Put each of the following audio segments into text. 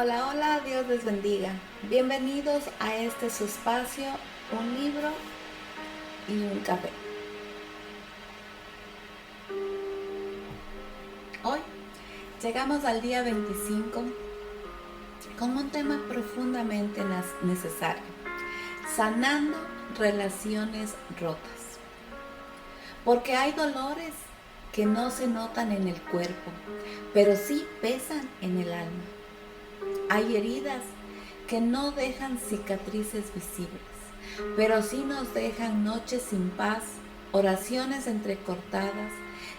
Hola, hola, Dios les bendiga. Bienvenidos a este su espacio, un libro y un café. Hoy llegamos al día 25 con un tema profundamente necesario, sanando relaciones rotas. Porque hay dolores que no se notan en el cuerpo, pero sí pesan en el alma. Hay heridas que no dejan cicatrices visibles, pero sí nos dejan noches sin paz, oraciones entrecortadas,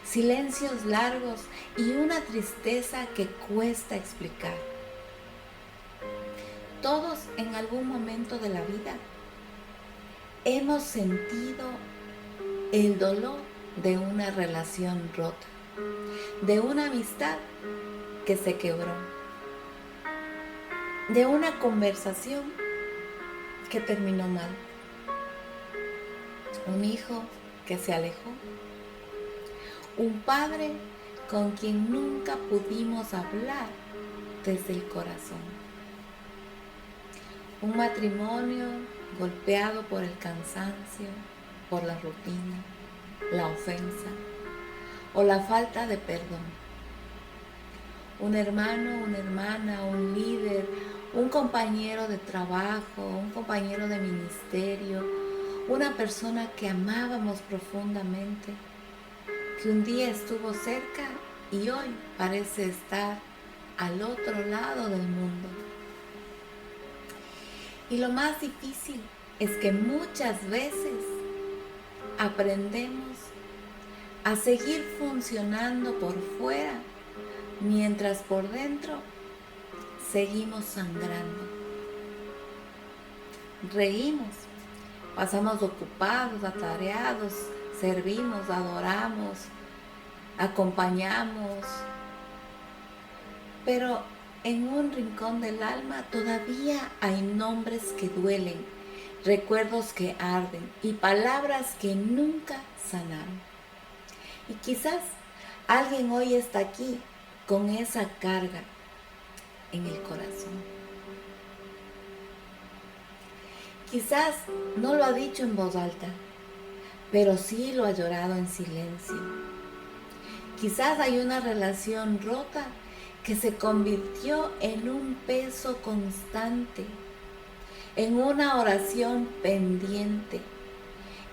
silencios largos y una tristeza que cuesta explicar. Todos en algún momento de la vida hemos sentido el dolor de una relación rota, de una amistad que se quebró, de una conversación que terminó mal, un hijo que se alejó, un padre con quien nunca pudimos hablar desde el corazón, un matrimonio golpeado por el cansancio, por la rutina, la ofensa o la falta de perdón, un hermano, una hermana, un líder, un compañero de trabajo, un compañero de ministerio, una persona que amábamos profundamente, que un día estuvo cerca y hoy parece estar al otro lado del mundo. Y lo más difícil es que muchas veces aprendemos a seguir funcionando por fuera mientras por dentro seguimos sangrando. Reímos, pasamos ocupados, atareados, servimos, adoramos, acompañamos, pero en un rincón del alma todavía hay nombres que duelen, recuerdos que arden y palabras que nunca sanaron. Y quizás alguien hoy está aquí con esa carga en el corazón. Quizás no lo ha dicho en voz alta, pero sí lo ha llorado en silencio. Quizás hay una relación rota que se convirtió en un peso constante, en una oración pendiente,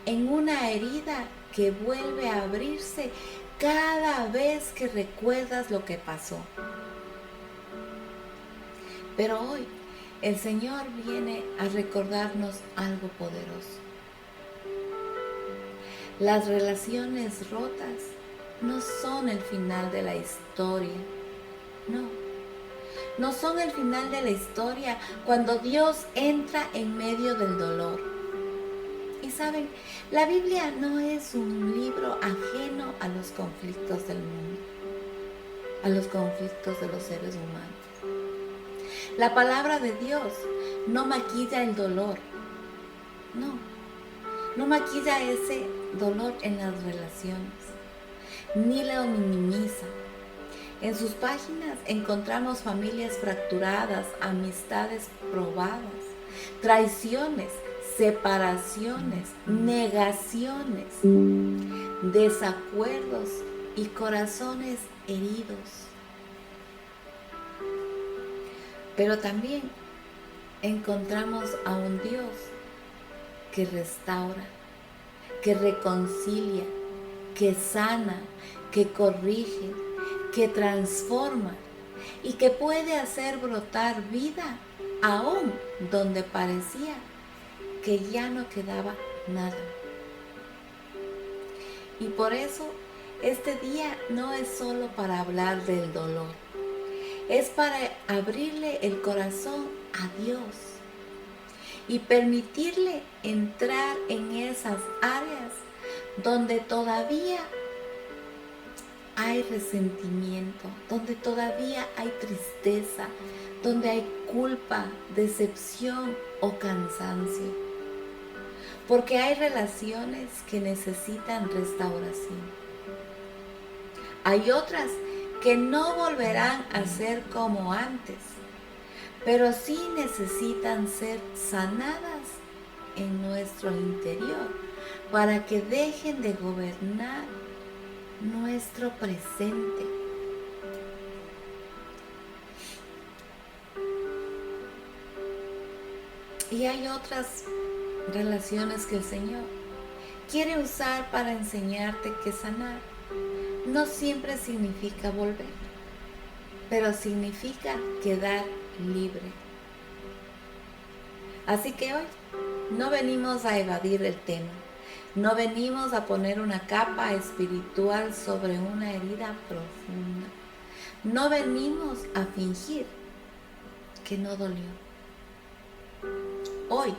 en una herida que vuelve a abrirse cada vez que recuerdas lo que pasó. Pero hoy el Señor viene a recordarnos algo poderoso. Las relaciones rotas no son el final de la historia, no son el final de la historia cuando Dios entra en medio del dolor. Y saben, la Biblia no es un libro ajeno a los conflictos del mundo, a los conflictos de los seres humanos. La palabra de Dios no maquilla el dolor, no maquilla ese dolor en las relaciones, ni lo minimiza. En sus páginas encontramos familias fracturadas, amistades probadas, traiciones, separaciones, negaciones, desacuerdos y corazones heridos. Pero también encontramos a un Dios que restaura, que reconcilia, que sana, que corrige, que transforma y que puede hacer brotar vida aún donde parecía que ya no quedaba nada. Y por eso este día no es solo para hablar del dolor, es para abrirle el corazón a Dios y permitirle entrar en esas áreas donde todavía hay resentimiento, donde todavía hay tristeza, donde hay culpa, decepción o cansancio. Porque hay relaciones que necesitan restauración. Hay otras que no volverán a ser como antes, pero sí necesitan ser sanadas en nuestro interior para que dejen de gobernar nuestro presente. Y hay otras relaciones que el Señor quiere usar para enseñarte que sanar no siempre significa volver, pero significa quedar libre. Así que hoy no venimos a evadir el tema, no venimos a poner una capa espiritual sobre una herida profunda, no venimos a fingir que no dolió. Hoy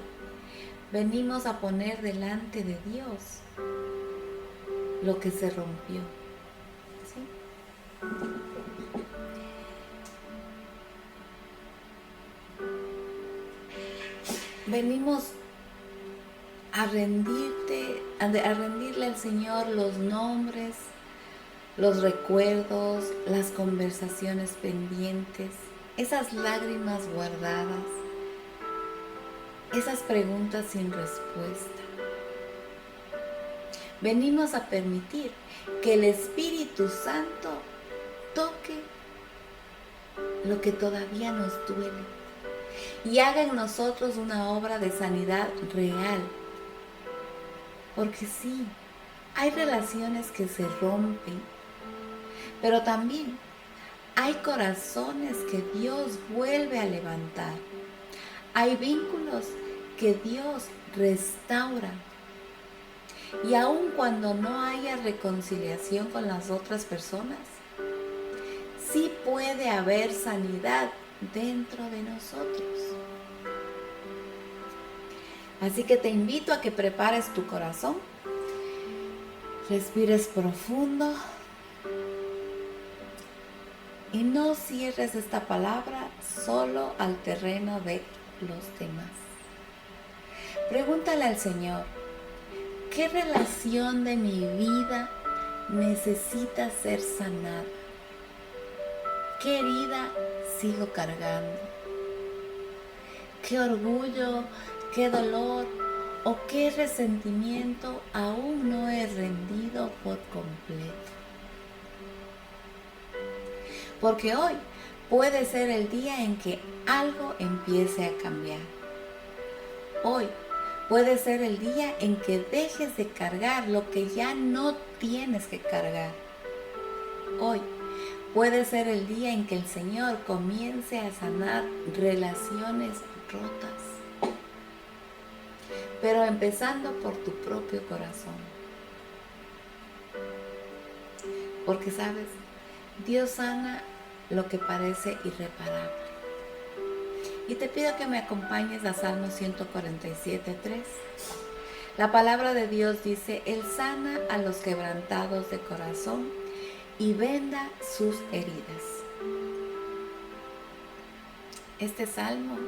venimos a poner delante de Dios lo que se rompió. ¿Sí? Venimos a rendirle al Señor los nombres, los recuerdos, las conversaciones pendientes, esas lágrimas guardadas, esas preguntas sin respuesta. Venimos a permitir que el Espíritu Santo toque lo que todavía nos duele y haga en nosotros una obra de sanidad real. Porque sí, hay relaciones que se rompen, pero también hay corazones que Dios vuelve a levantar. Hay vínculos que Dios restaura. Y aun cuando no haya reconciliación con las otras personas, sí puede haber sanidad dentro de nosotros. Así que te invito a que prepares tu corazón, respires profundo y no cierres esta palabra solo al terreno de los demás. Pregúntale al Señor, ¿qué relación de mi vida necesita ser sanada? ¿Qué herida sigo cargando? ¿Qué orgullo, qué dolor o qué resentimiento aún no he rendido por completo? Porque hoy puede ser el día en que algo empiece a cambiar. Hoy puede ser el día en que dejes de cargar lo que ya no tienes que cargar. Hoy puede ser el día en que el Señor comience a sanar relaciones rotas. Pero empezando por tu propio corazón. Porque sabes, Dios sana lo que parece irreparable. Y te pido que me acompañes a Salmo 147:3. La palabra de Dios dice, Él sana a los quebrantados de corazón y venda sus heridas. Este salmo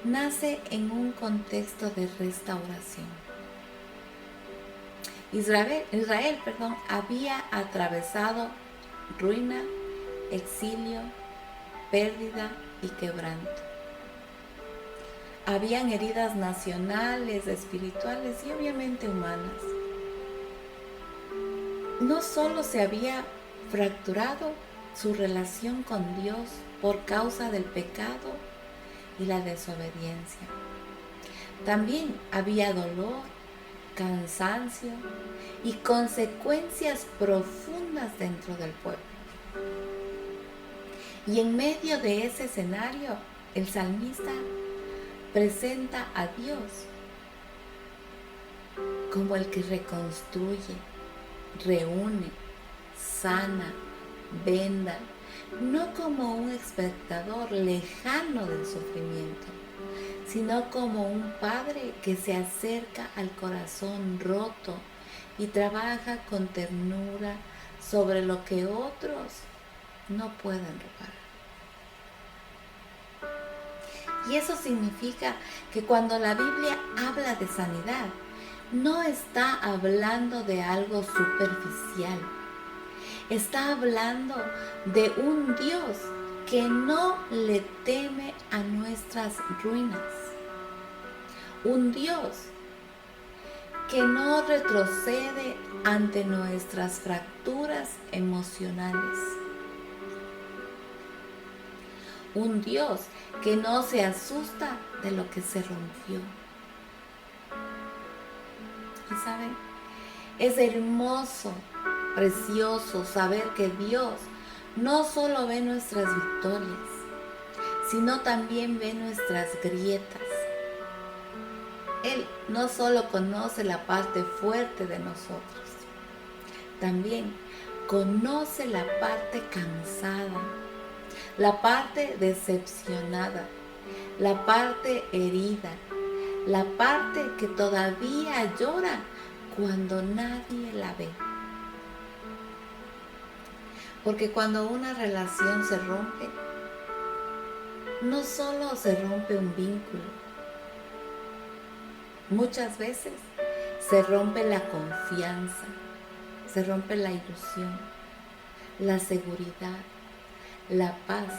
nace en un contexto de restauración. Israel, había atravesado ruina, exilio, pérdida y quebranto. Habían heridas nacionales, espirituales y obviamente humanas. No solo se había fracturado su relación con Dios por causa del pecado y la desobediencia. También había dolor, cansancio y consecuencias profundas dentro del pueblo. Y en medio de ese escenario, el salmista presenta a Dios como el que reconstruye, reúne, sana, venda, no como un espectador lejano del sufrimiento, sino como un padre que se acerca al corazón roto y trabaja con ternura sobre lo que otros no pueden reparar. Y eso significa que cuando la Biblia habla de sanidad, no está hablando de algo superficial. Está hablando de un Dios que no le teme a nuestras ruinas. Un Dios que no retrocede ante nuestras fracturas emocionales. Un Dios que no se asusta de lo que se rompió. Y saben, es hermoso, precioso saber que Dios no solo ve nuestras victorias, sino también ve nuestras grietas. Él no solo conoce la parte fuerte de nosotros, también conoce la parte cansada, la parte decepcionada, la parte herida, la parte que todavía llora cuando nadie la ve. Porque cuando una relación se rompe, no solo se rompe un vínculo, muchas veces se rompe la confianza, se rompe la ilusión, la seguridad, la paz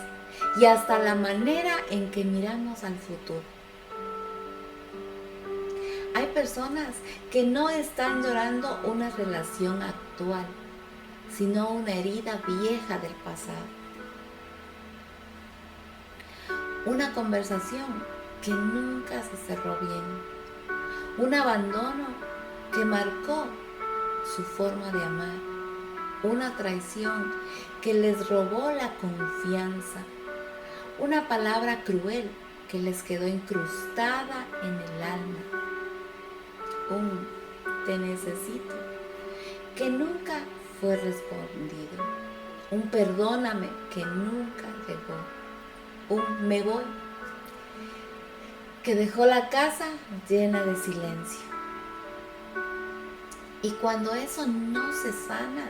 y hasta la manera en que miramos al futuro. Hay personas que no están llorando una relación actual, sino una herida vieja del pasado. Una conversación que nunca se cerró bien. Un abandono que marcó su forma de amar. Una traición que les robó la confianza. Una palabra cruel que les quedó incrustada en el alma. Un te necesito que nunca fue respondido. Un perdóname que nunca llegó. Un me voy que dejó la casa llena de silencio. Y cuando eso no se sana,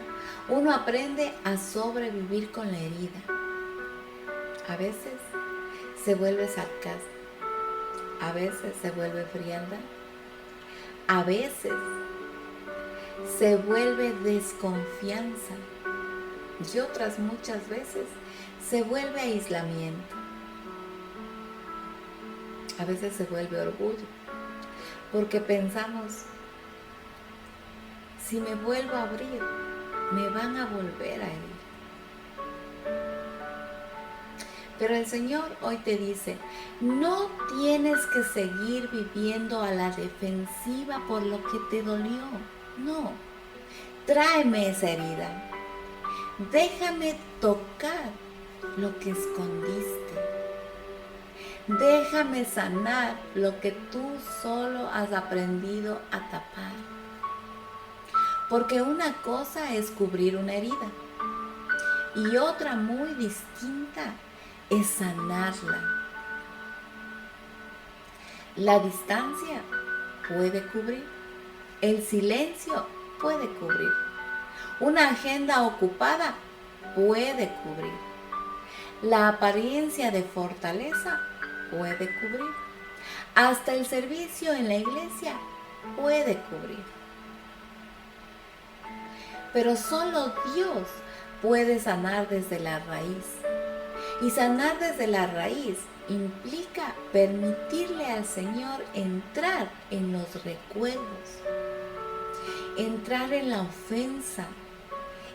uno aprende a sobrevivir con la herida. A veces se vuelve sarcasmo, a veces se vuelve frialdad, a veces se vuelve desconfianza y otras muchas veces se vuelve aislamiento. A veces se vuelve orgullo, porque pensamos, si me vuelvo a abrir, me van a volver a herir. Pero el Señor hoy te dice, no tienes que seguir viviendo a la defensiva por lo que te dolió. No, tráeme esa herida. Déjame tocar lo que escondiste. Déjame sanar lo que tú solo has aprendido a tapar. Porque una cosa es cubrir una herida y otra muy distinta es sanarla. La distancia puede cubrir, el silencio puede cubrir, una agenda ocupada puede cubrir, la apariencia de fortaleza puede cubrir, hasta el servicio en la iglesia puede cubrir. Pero solo Dios puede sanar desde la raíz. Y sanar desde la raíz implica permitirle al Señor entrar en los recuerdos, entrar en la ofensa,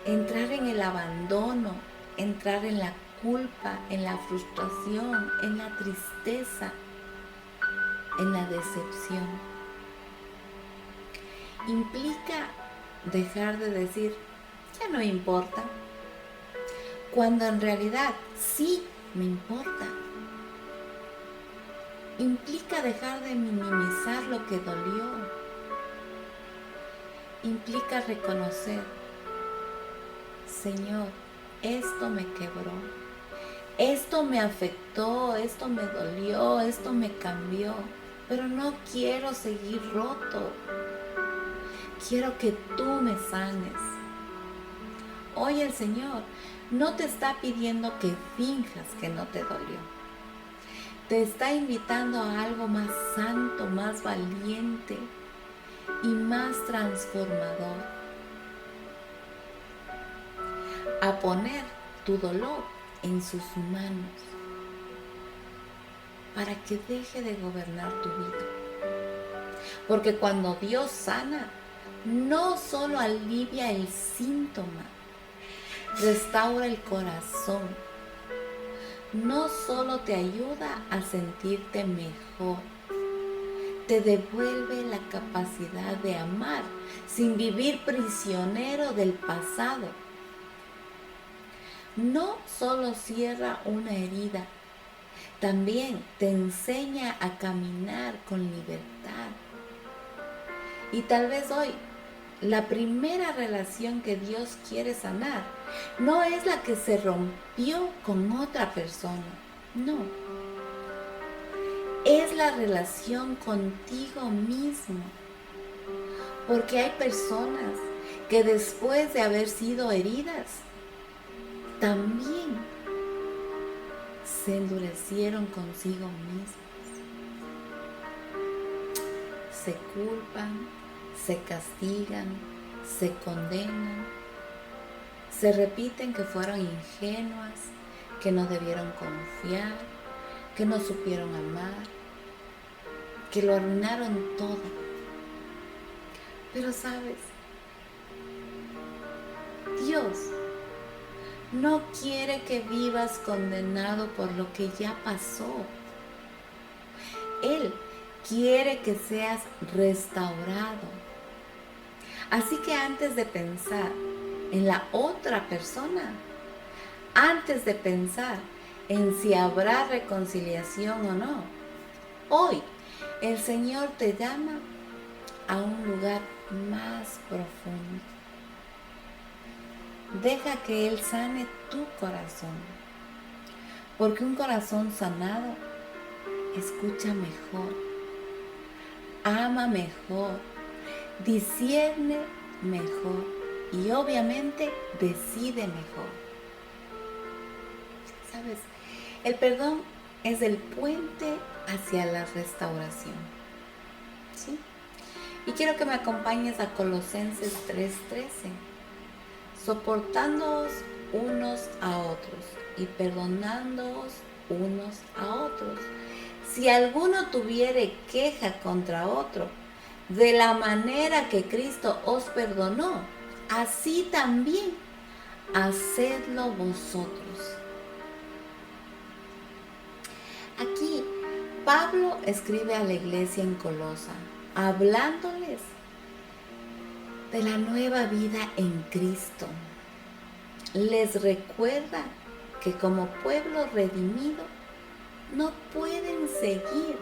entrar en el abandono, entrar en la culpa, en la frustración, en la tristeza, en la decepción. Implica dejar de decir, ya no importa, cuando en realidad sí me importa. Implica dejar de minimizar lo que dolió. Implica reconocer, Señor, esto me quebró, esto me afectó, esto me dolió, esto me cambió, pero no quiero seguir roto. Quiero que tú me sanes. Hoy el Señor no te está pidiendo que finjas que no te dolió. Te está invitando a algo más santo, más valiente y más transformador. A poner tu dolor en sus manos para que deje de gobernar tu vida. Porque cuando Dios sana, no solo alivia el síntoma, restaura el corazón, no solo te ayuda a sentirte mejor, te devuelve la capacidad de amar sin vivir prisionero del pasado. No solo cierra una herida, también te enseña a caminar con libertad. Y tal vez hoy, la primera relación que Dios quiere sanar no es la que se rompió con otra persona, no. Es la relación contigo mismo. Porque hay personas que después de haber sido heridas, también se endurecieron consigo mismos. Se culpan, se castigan, se condenan, se repiten que fueron ingenuas, que no debieron confiar, que no supieron amar, que lo arruinaron todo. Pero sabes, Dios no quiere que vivas condenado por lo que ya pasó. Él quiere que seas restaurado. Así que antes de pensar en la otra persona, antes de pensar en si habrá reconciliación o no, hoy el Señor te llama a un lugar más profundo. Deja que Él sane tu corazón, porque un corazón sanado escucha mejor, ama mejor, discierne mejor y obviamente decide mejor. ¿Sabes? El perdón es el puente hacia la restauración. ¿Sí? Y quiero que me acompañes a Colosenses 3:13. Soportándoos unos a otros y perdonándoos unos a otros. Si alguno tuviere queja contra otro, de la manera que Cristo os perdonó, así también hacedlo vosotros. Aquí Pablo escribe a la iglesia en Colosa, hablándoles de la nueva vida en Cristo. Les recuerda que como pueblo redimido no pueden seguir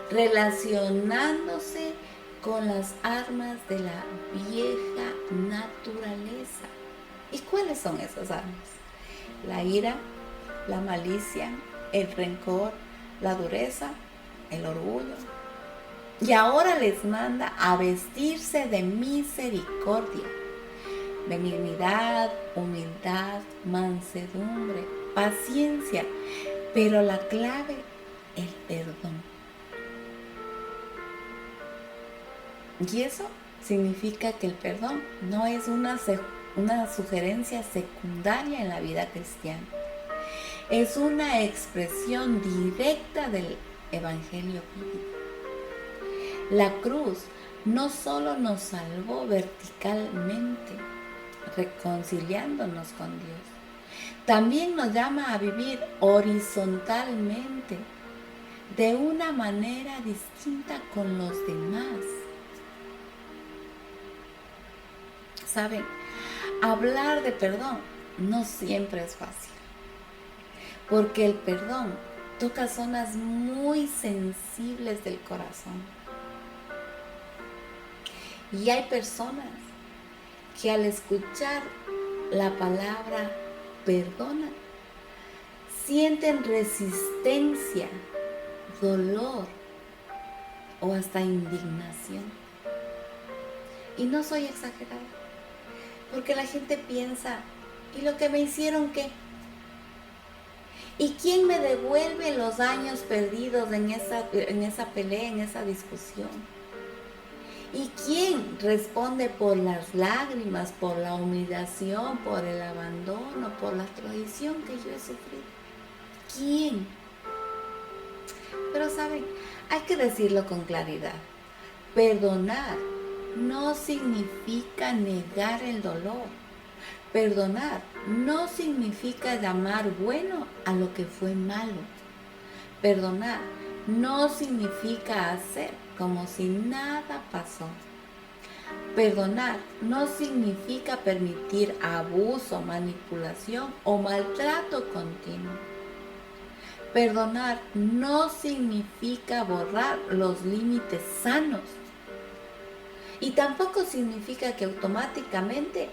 relacionándose con las armas de la vieja naturaleza. ¿Y cuáles son esas armas? La ira, la malicia, el rencor, la dureza, el orgullo. Y ahora les manda a vestirse de misericordia, benignidad, humildad, mansedumbre, paciencia. Pero la clave, el perdón. Y eso significa que el perdón no es una sugerencia secundaria en la vida cristiana. Es una expresión directa del Evangelio bíblico. La cruz no solo nos salvó verticalmente, reconciliándonos con Dios, también nos llama a vivir horizontalmente, de una manera distinta con los demás. ¿Saben? Hablar de perdón no siempre es fácil, porque el perdón toca zonas muy sensibles del corazón. Y hay personas que al escuchar la palabra perdona, sienten resistencia, dolor o hasta indignación. Y no soy exagerada, porque la gente piensa, ¿y lo que me hicieron qué? ¿Y quién me devuelve los años perdidos en esa pelea, en esa discusión? ¿Y quién responde por las lágrimas, por la humillación, por el abandono, por la traición que yo he sufrido? ¿Quién? Pero saben, hay que decirlo con claridad. Perdonar no significa negar el dolor. Perdonar no significa llamar bueno a lo que fue malo. Perdonar no significa hacer como si nada pasó. Perdonar no significa permitir abuso, manipulación o maltrato continuo. Perdonar no significa borrar los límites sanos. Y tampoco significa que automáticamente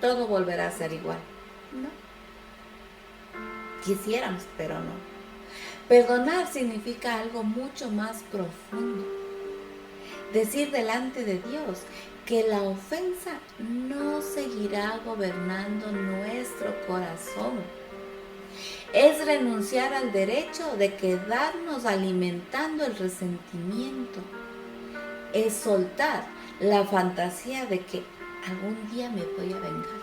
todo volverá a ser igual. No. Quisiéramos, pero no. Perdonar significa algo mucho más profundo. Decir delante de Dios que la ofensa no seguirá gobernando nuestro corazón. Es renunciar al derecho de quedarnos alimentando el resentimiento. Es soltar la fantasía de que algún día me voy a vengar.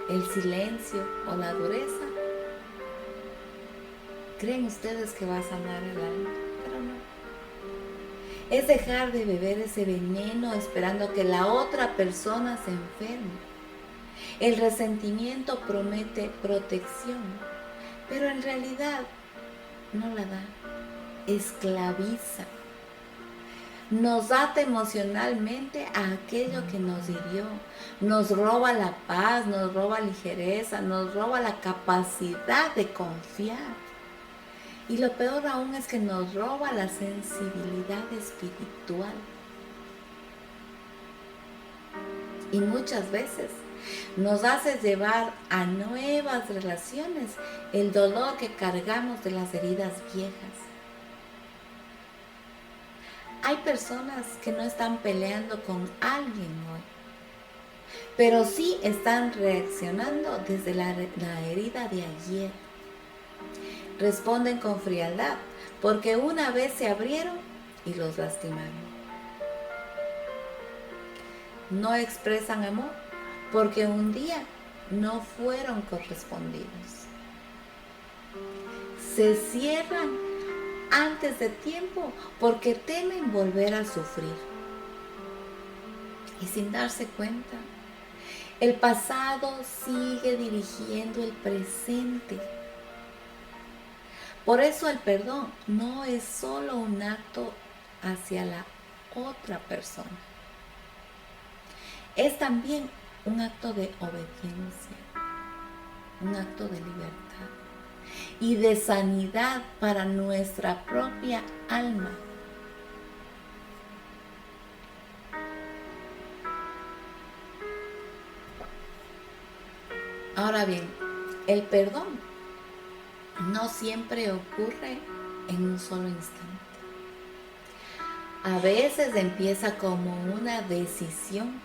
El silencio o la dureza, ¿creen ustedes que va a sanar el alma? Pero no. Es dejar de beber ese veneno esperando que la otra persona se enferme. El resentimiento promete protección, pero en realidad no la da. Esclaviza. Nos ata emocionalmente a aquello que nos hirió. Nos roba la paz, nos roba ligereza, nos roba la capacidad de confiar. Y lo peor aún es que nos roba la sensibilidad espiritual. Y muchas veces nos hace llevar a nuevas relaciones el dolor que cargamos de las heridas viejas. Hay personas que no están peleando con alguien hoy, pero sí están reaccionando desde la herida de ayer. Responden con frialdad porque una vez se abrieron y los lastimaron. No expresan amor porque un día no fueron correspondidos. Se cierran antes de tiempo porque temen volver a sufrir. Y sin darse cuenta, el pasado sigue dirigiendo el presente. Por eso el perdón no es solo un acto hacia la otra persona. Es también un acto de obediencia, un acto de libertad y de sanidad para nuestra propia alma. Ahora bien, el perdón no siempre ocurre en un solo instante. A veces empieza como una decisión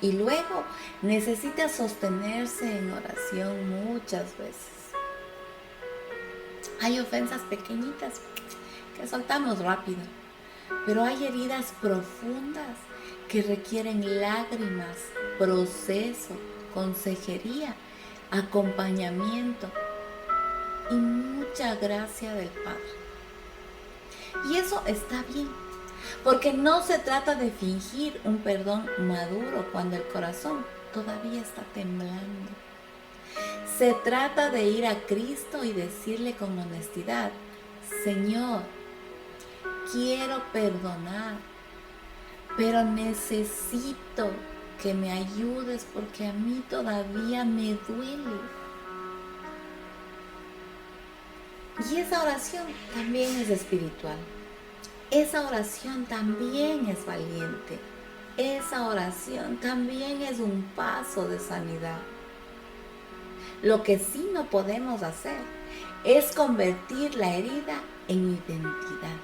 y luego necesita sostenerse en oración muchas veces. Hay ofensas pequeñitas que soltamos rápido, pero hay heridas profundas que requieren lágrimas, proceso, consejería, acompañamiento y mucha gracia del Padre. Y eso está bien, porque no se trata de fingir un perdón maduro cuando el corazón todavía está temblando. Se trata de ir a Cristo y decirle con honestidad: Señor, quiero perdonar, pero necesito que me ayudes porque a mí todavía me duele. Y esa oración también es espiritual. Esa oración también es valiente. Esa oración también es un paso de sanidad. Lo que sí no podemos hacer es convertir la herida en identidad.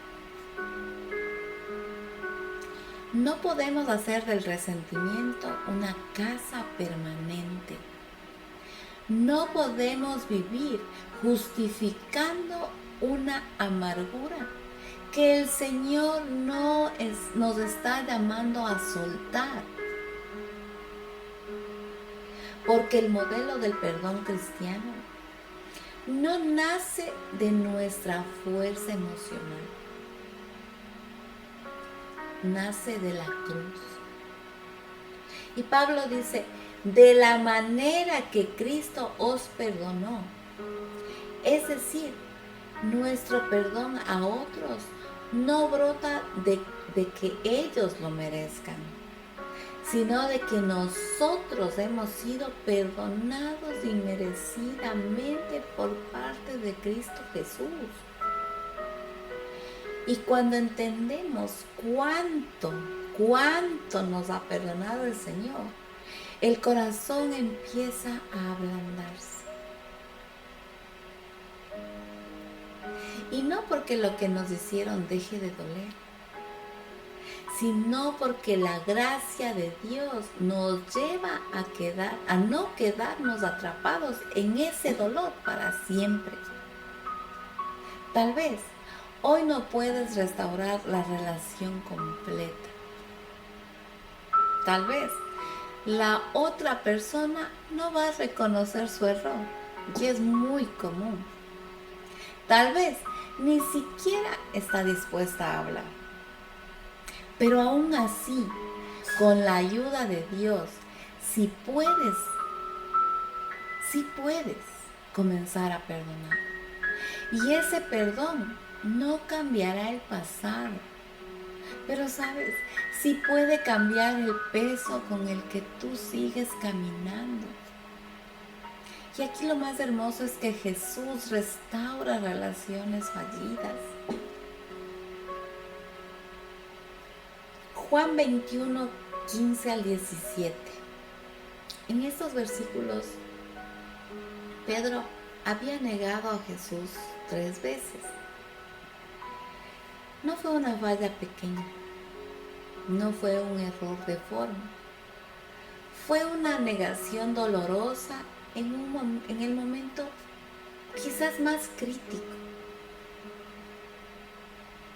No podemos hacer del resentimiento una casa permanente. No podemos vivir justificando una amargura que el Señor nos está llamando a soltar. Porque el modelo del perdón cristiano no nace de nuestra fuerza emocional, nace de la cruz. Y Pablo dice, de la manera que Cristo os perdonó. Es decir, nuestro perdón a otros no brota de que ellos lo merezcan, sino de que nosotros hemos sido perdonados inmerecidamente por parte de Cristo Jesús. Y cuando entendemos cuánto nos ha perdonado el Señor, el corazón empieza a ablandarse. Y no porque lo que nos hicieron deje de doler, sino porque la gracia de Dios nos lleva a no quedarnos atrapados en ese dolor para siempre. Tal vez hoy no puedes restaurar la relación completa. Tal vez la otra persona no va a reconocer su error, y es muy común. Tal vez ni siquiera está dispuesta a hablar. Pero aún así, con la ayuda de Dios, si puedes comenzar a perdonar. Y ese perdón no cambiará el pasado. Pero sabes, sí puede cambiar el peso con el que tú sigues caminando. Y aquí lo más hermoso es que Jesús restaura relaciones fallidas. Juan 21, 15 al 17. En estos versículos, Pedro había negado a Jesús 3 veces. No fue una falla pequeña, no fue un error de forma, fue una negación dolorosa en el momento quizás más crítico.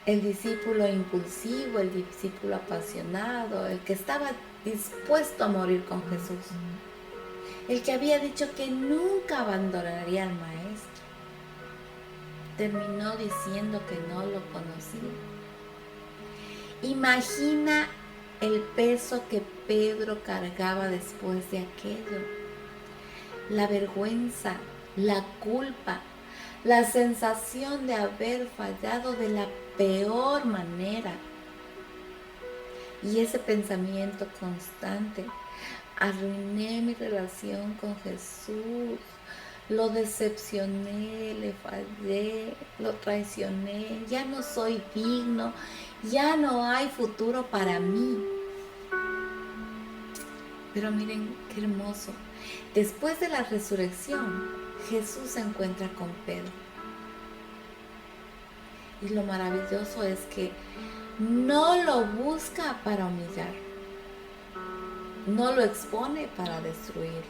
El discípulo impulsivo, el discípulo apasionado, el que estaba dispuesto a morir con Jesús, el que había dicho que nunca abandonaría al maestro, terminó diciendo que no lo conocía. Imagina el peso que Pedro cargaba después de aquello, la vergüenza, la culpa, la sensación de haber fallado de la peor manera. Y ese pensamiento constante, arruiné mi relación con Jesús, lo decepcioné, le fallé, lo traicioné, ya no soy digno, ya no hay futuro para mí. Pero miren qué hermoso. Después de la resurrección, Jesús se encuentra con Pedro. Y lo maravilloso es que no lo busca para humillar, no lo expone para destruirlo,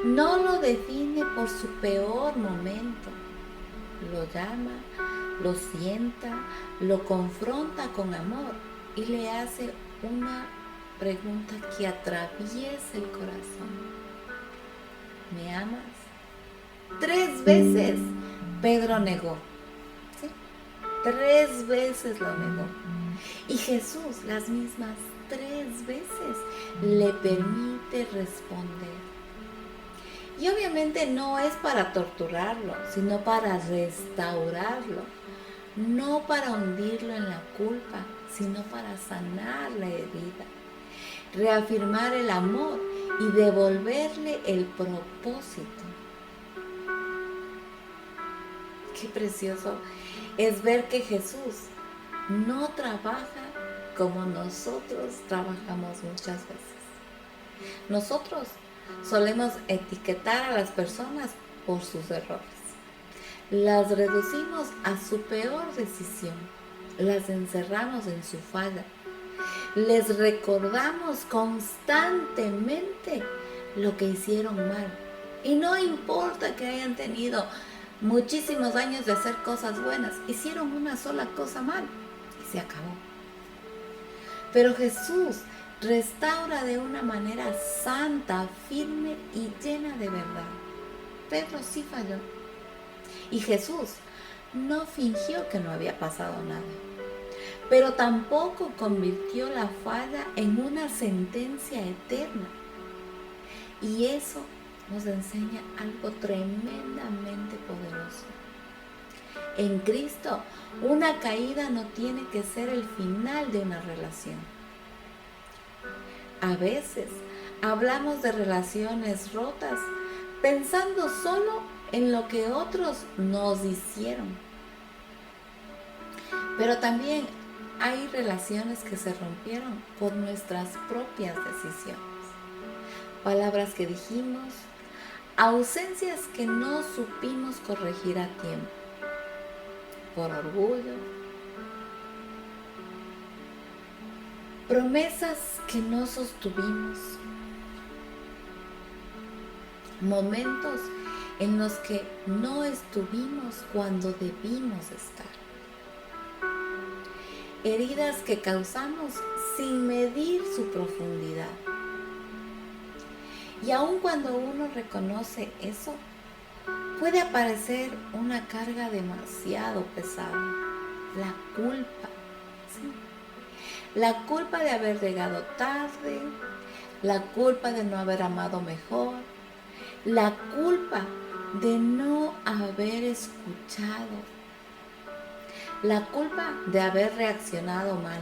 no lo define por su peor momento. Lo llama, lo sienta, lo confronta con amor y le hace una pregunta que atraviesa el corazón. ¿Me amas? 3 veces Pedro negó. ¿Sí? 3 veces lo negó. Y Jesús las mismas 3 veces le permite responder. Y obviamente no es para torturarlo, sino para restaurarlo. No para hundirlo en la culpa, sino para sanar la herida, reafirmar el amor y devolverle el propósito. Qué precioso es ver que Jesús no trabaja como nosotros trabajamos muchas veces. Nosotros solemos etiquetar a las personas por sus errores. Las reducimos a su peor decisión. Las encerramos en su falla. Les recordamos constantemente lo que hicieron mal. Y no importa que hayan tenido muchísimos años de hacer cosas buenas, hicieron una sola cosa mal y se acabó. Pero Jesús restaura de una manera santa, firme y llena de verdad. Pedro sí falló. Y Jesús no fingió que no había pasado nada, pero tampoco convirtió la falla en una sentencia eterna. Y eso nos enseña algo tremendamente poderoso. En Cristo, una caída no tiene que ser el final de una relación. A veces hablamos de relaciones rotas pensando solo en lo que otros nos hicieron. Pero también hay relaciones que se rompieron por nuestras propias decisiones. Palabras que dijimos, ausencias que no supimos corregir a tiempo, por orgullo, promesas que no sostuvimos, momentos en los que no estuvimos cuando debimos estar, heridas que causamos sin medir su profundidad. Y aun cuando uno reconoce eso, puede aparecer una carga demasiado pesada, la culpa. ¿Sí? La culpa de haber llegado tarde, la culpa de no haber amado mejor, la culpa de no haber escuchado, la culpa de haber reaccionado mal,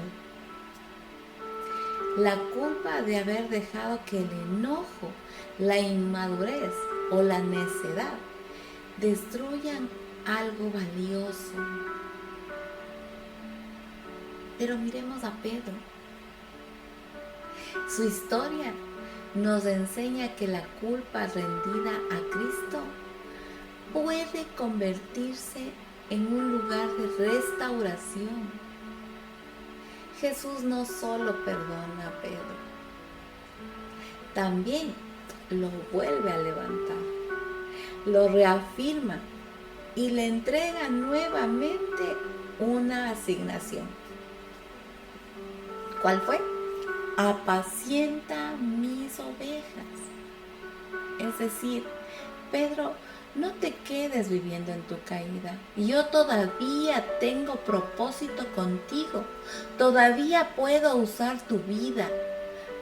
la culpa de haber dejado que el enojo, la inmadurez o la necedad destruyan algo valioso. Pero miremos a Pedro. Su historia nos enseña que la culpa rendida a Cristo puede convertirse en un lugar de restauración. Jesús no solo perdona a Pedro, también lo vuelve a levantar, lo reafirma y le entrega nuevamente una asignación. ¿Cuál fue? Apacienta mis ovejas. Es decir, Pedro, no te quedes viviendo en tu caída. Yo todavía tengo propósito contigo. Todavía puedo usar tu vida.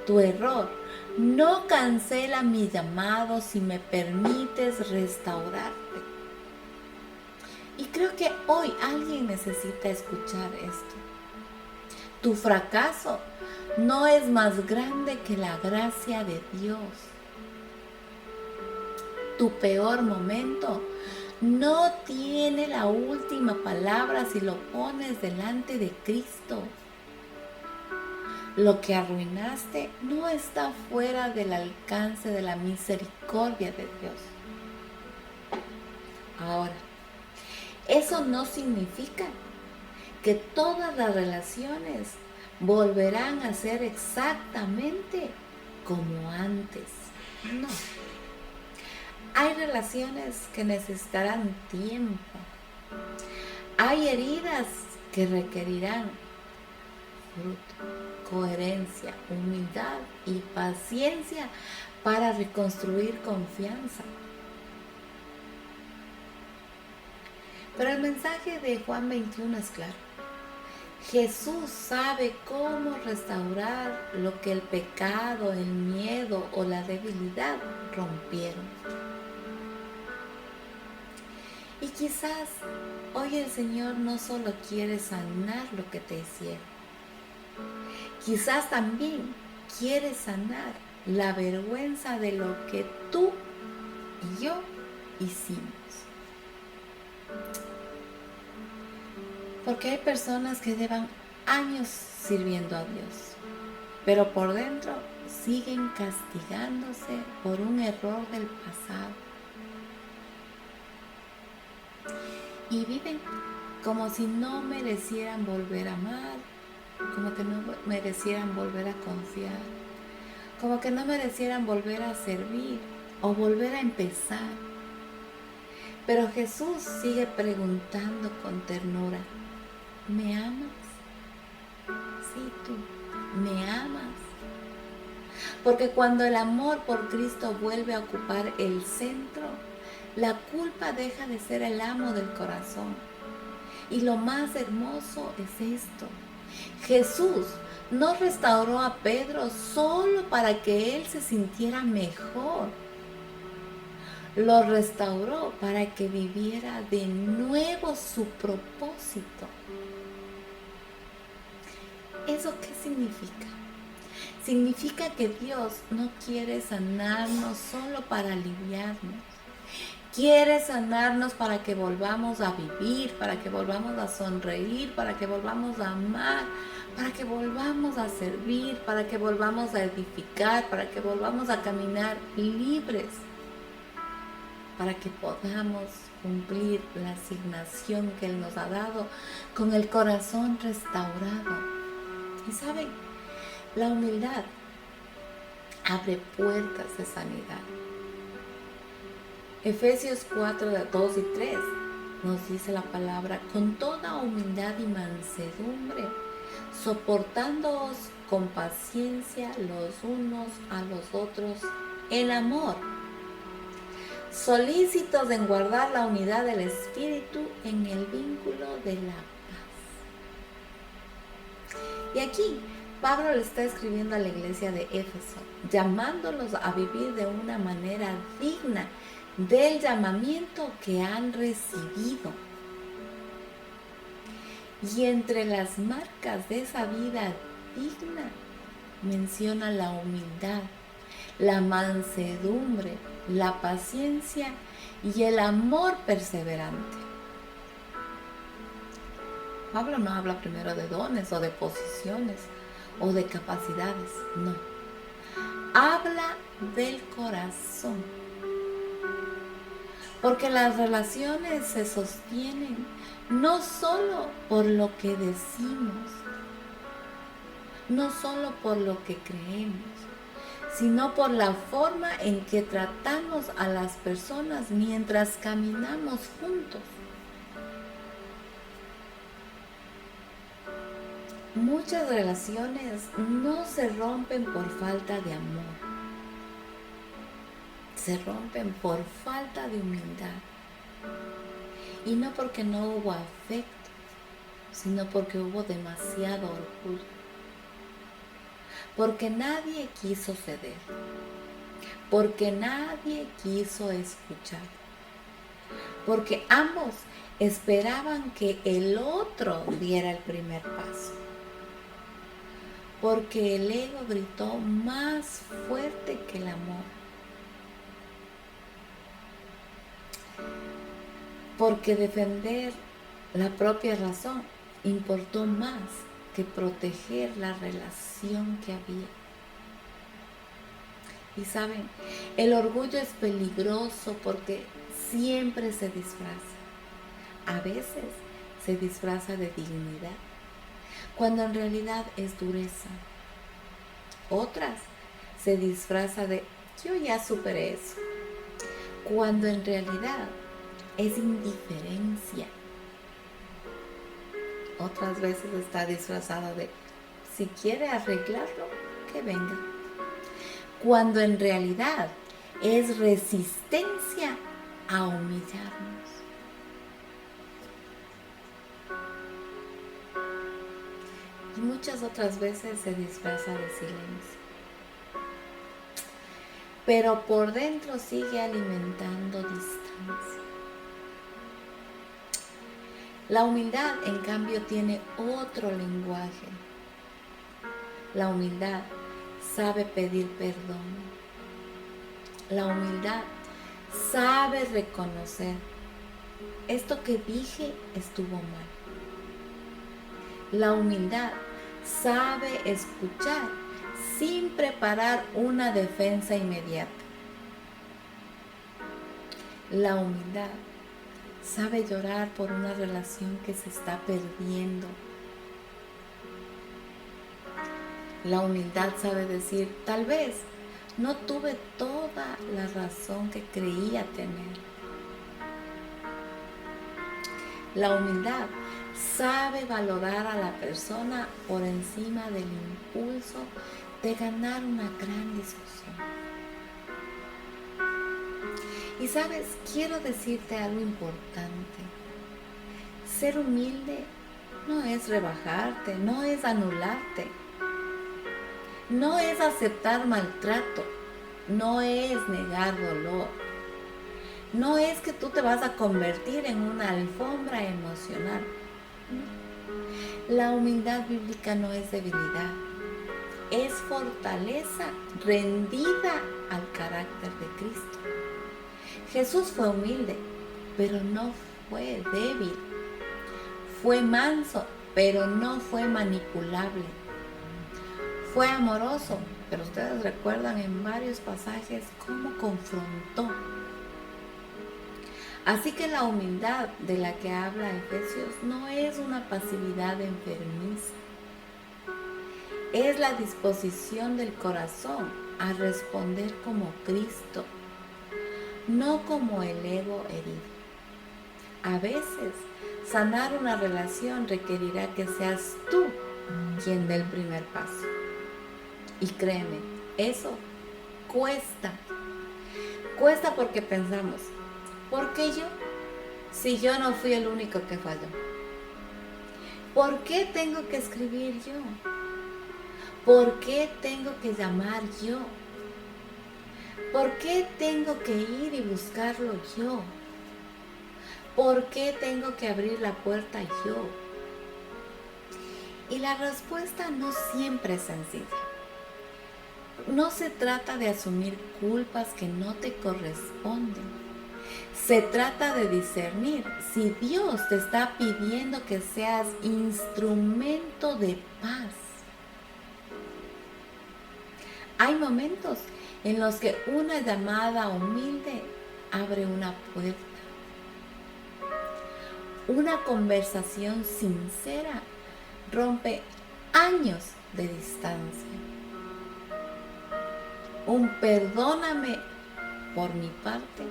Tu error no cancela mi llamado si me permites restaurarte. Y creo que hoy alguien necesita escuchar esto. Tu fracaso no es más grande que la gracia de Dios. Tu peor momento no tiene la última palabra si lo pones delante de Cristo. Lo que arruinaste no está fuera del alcance de la misericordia de Dios. Ahora, eso no significa que todas las relaciones volverán a ser exactamente como antes. No. Hay relaciones que necesitarán tiempo. Hay heridas que requerirán fruto, coherencia, humildad y paciencia para reconstruir confianza. Pero el mensaje de Juan 21 es claro. Jesús sabe cómo restaurar lo que el pecado, el miedo o la debilidad rompieron. Y quizás hoy el Señor no solo quiere sanar lo que te hicieron, quizás también quiere sanar la vergüenza de lo que tú y yo hicimos. Porque hay personas que llevan años sirviendo a Dios, pero por dentro siguen castigándose por un error del pasado. Y viven como si no merecieran volver a amar, como que no merecieran volver a confiar, como que no merecieran volver a servir o volver a empezar. Pero Jesús sigue preguntando con ternura, ¿me amas? Sí, tú, ¿me amas? Porque cuando el amor por Cristo vuelve a ocupar el centro, la culpa deja de ser el amo del corazón. Y lo más hermoso es esto: Jesús no restauró a Pedro solo para que él se sintiera mejor. Lo restauró para que viviera de nuevo su propósito. ¿Eso qué significa? Significa que Dios no quiere sanarnos solo para aliviarnos. Quiere sanarnos para que volvamos a vivir, para que volvamos a sonreír, para que volvamos a amar, para que volvamos a servir, para que volvamos a edificar, para que volvamos a caminar libres, para que podamos cumplir la asignación que Él nos ha dado con el corazón restaurado. Y saben, la humildad abre puertas de sanidad. Efesios 4, 2 y 3 nos dice la palabra: con toda humildad y mansedumbre, soportándoos con paciencia los unos a los otros en amor, solícitos en guardar la unidad del Espíritu en el vínculo de la paz. Y aquí Pablo le está escribiendo a la iglesia de Éfeso, llamándolos a vivir de una manera digna del llamamiento que han recibido. Y entre las marcas de esa vida digna menciona la humildad, la mansedumbre, la paciencia y el amor perseverante. Pablo no habla primero de dones o de posiciones o de capacidades, no. Habla del corazón. Porque las relaciones se sostienen no solo por lo que decimos, no solo por lo que creemos, sino por la forma en que tratamos a las personas mientras caminamos juntos. Muchas relaciones no se rompen por falta de amor. Se rompen por falta de humildad. Y no porque no hubo afecto, sino porque hubo demasiado orgullo. Porque nadie quiso ceder. Porque nadie quiso escuchar. Porque ambos esperaban que el otro diera el primer paso. Porque el ego gritó más fuerte que el amor. Porque defender la propia razón importó más que proteger la relación que había. Y saben, el orgullo es peligroso porque siempre se disfraza. A veces se disfraza de dignidad, cuando en realidad es dureza. Otras se disfraza de yo ya superé eso, cuando en realidad es indiferencia. Otras veces está disfrazada de si quiere arreglarlo, que venga, cuando en realidad es resistencia a humillarnos. Y muchas otras veces se disfraza de silencio, pero por dentro sigue alimentando distancia. La humildad, en cambio, tiene otro lenguaje. La humildad sabe pedir perdón. La humildad sabe reconocer: esto que dije estuvo mal. La humildad sabe escuchar sin preparar una defensa inmediata. La humildad sabe llorar por una relación que se está perdiendo. La humildad sabe decir: tal vez no tuve toda la razón que creía tener, La humildad sabe valorar a la persona por encima del impulso de ganar una gran discusión. Y sabes, quiero decirte algo importante. Ser humilde no es rebajarte, no es anularte, no es aceptar maltrato, no es negar dolor, no es que tú te vas a convertir en una alfombra emocional. La humildad bíblica no es debilidad, es fortaleza rendida al carácter de Cristo. Jesús fue humilde, pero no fue débil. Fue manso, pero no fue manipulable. Fue amoroso, pero ustedes recuerdan en varios pasajes cómo confrontó. Así que la humildad de la que habla Efesios no es una pasividad enfermiza. Es la disposición del corazón a responder como Cristo, no como el ego herido. A veces, sanar una relación requerirá que seas tú quien dé el primer paso. Y créeme, eso cuesta. Cuesta porque pensamos, ¿por qué yo? Si yo no fui el único que falló. ¿Por qué tengo que escribir yo? ¿Por qué tengo que llamar yo? ¿Por qué tengo que ir y buscarlo yo? ¿Por qué tengo que abrir la puerta yo? Y la respuesta no siempre es sencilla. No se trata de asumir culpas que no te corresponden. Se trata de discernir si Dios te está pidiendo que seas instrumento de paz. Hay momentos en los que una llamada humilde abre una puerta. Una conversación sincera rompe años de distancia. Un perdóname por mi parte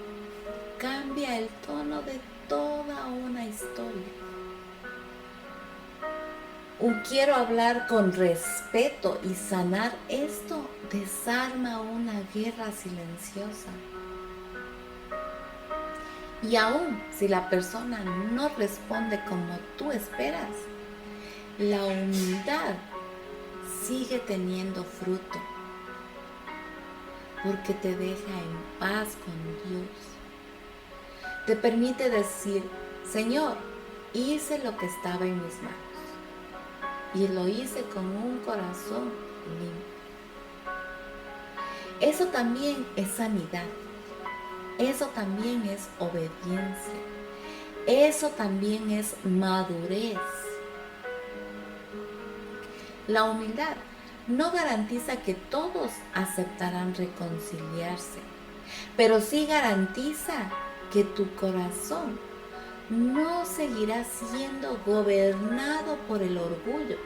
cambia el tono de toda una historia. Un quiero hablar con respeto y sanar esto desarma una guerra silenciosa. Y aún si la persona no responde como tú esperas, la humildad sigue teniendo fruto porque te deja en paz con Dios. Te permite decir, Señor, hice lo que estaba en mis manos y lo hice con un corazón limpio. Eso también es sanidad. Eso también es obediencia. Eso también es madurez. La humildad no garantiza que todos aceptarán reconciliarse, pero sí garantiza que tu corazón no seguirá siendo gobernado por el orgullo.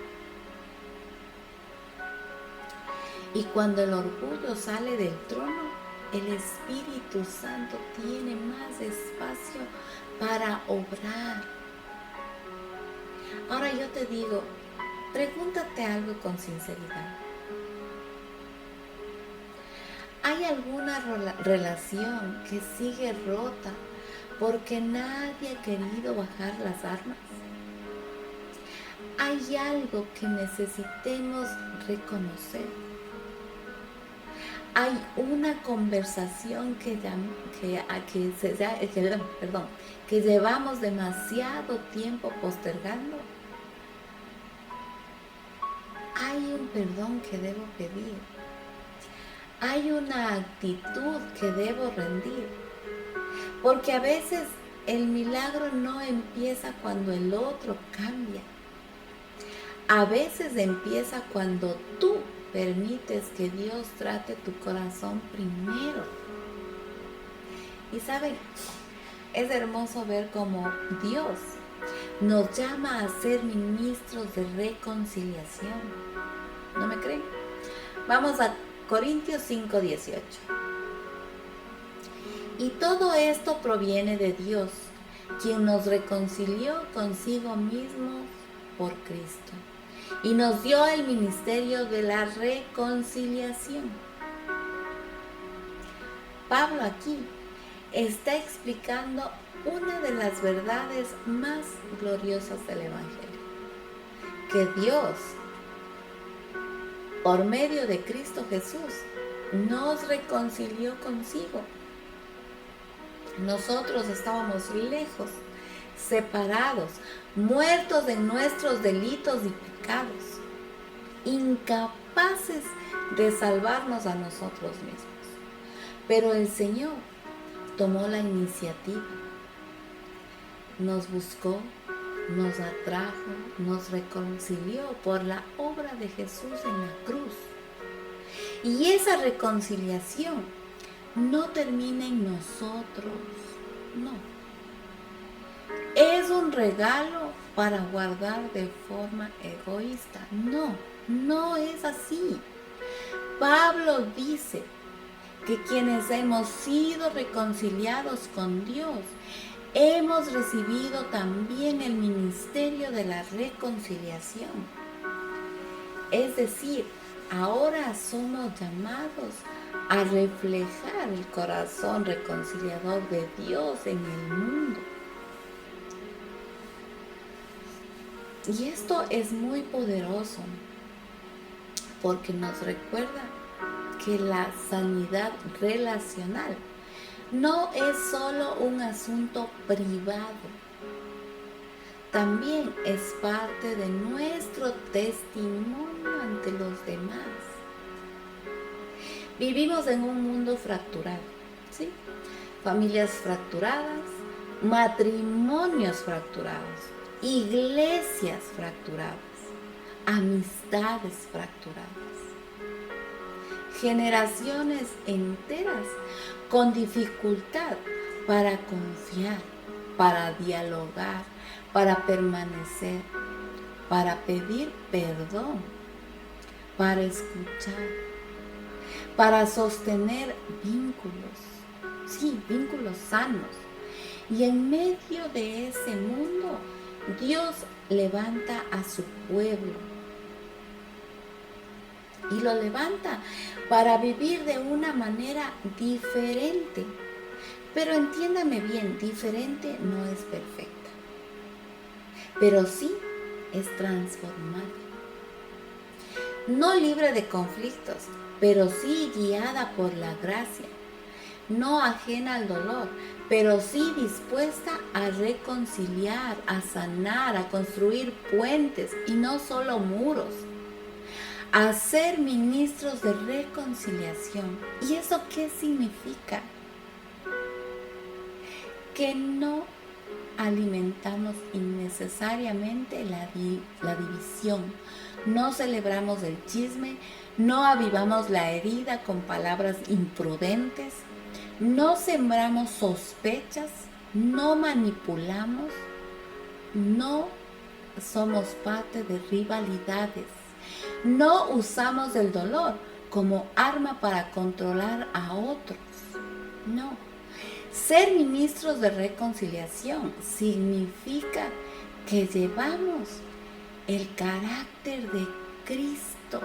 Y cuando el orgullo sale del trono, el Espíritu Santo tiene más espacio para obrar. Ahora yo te digo, pregúntate algo con sinceridad. ¿Hay alguna relación que sigue rota porque nadie ha querido bajar las armas? ¿Hay algo que necesitemos reconocer? ¿Hay una conversación que llevamos demasiado tiempo postergando? ¿Hay un perdón que debo pedir? ¿Hay una actitud que debo rendir? Porque a veces el milagro no empieza cuando el otro cambia. A veces empieza cuando tú permites que Dios trate tu corazón primero. Y saben, es hermoso ver cómo Dios nos llama a ser ministros de reconciliación. ¿No me creen? Vamos a Corintios 5:18. Y todo esto proviene de Dios, quien nos reconcilió consigo mismo por Cristo y nos dio el ministerio de la reconciliación. Pablo aquí está explicando una de las verdades más gloriosas del Evangelio, que Dios, por medio de Cristo Jesús, nos reconcilió consigo. Nosotros estábamos lejos, separados, muertos en nuestros delitos y pecados, incapaces de salvarnos a nosotros mismos. Pero el Señor tomó la iniciativa, nos buscó, nos atrajo, nos reconcilió por la obra de Jesús en la cruz. Y esa reconciliación no termina en nosotros, no. Es un regalo para guardar de forma egoísta. No, no es así. Pablo dice que quienes hemos sido reconciliados con Dios, hemos recibido también el ministerio de la reconciliación. Es decir, ahora somos llamados a reflejar el corazón reconciliador de Dios en el mundo. Y esto es muy poderoso porque nos recuerda que la sanidad relacional no es solo un asunto privado, también es parte de nuestro testimonio ante los demás. Vivimos en un mundo fracturado, ¿sí? Familias fracturadas, matrimonios fracturados, iglesias fracturadas, amistades fracturadas, generaciones enteras con dificultad para confiar, para dialogar, para permanecer, para pedir perdón, para escuchar, para sostener vínculos, sí, vínculos sanos. Y en medio de ese mundo, Dios levanta a su pueblo y lo levanta para vivir de una manera diferente. Pero entiéndame bien, diferente no es perfecta, pero sí es transformada. No libre de conflictos, pero sí guiada por la gracia. No ajena al dolor, pero sí dispuesta a reconciliar, a sanar, a construir puentes y no solo muros. A ser ministros de reconciliación. ¿Y eso qué significa? Que no alimentamos innecesariamente la división, no celebramos el chisme, no avivamos la herida con palabras imprudentes, no sembramos sospechas, no manipulamos, no somos parte de rivalidades, no usamos el dolor como arma para controlar a otros, no. Ser ministros de reconciliación significa que llevamos el carácter de Cristo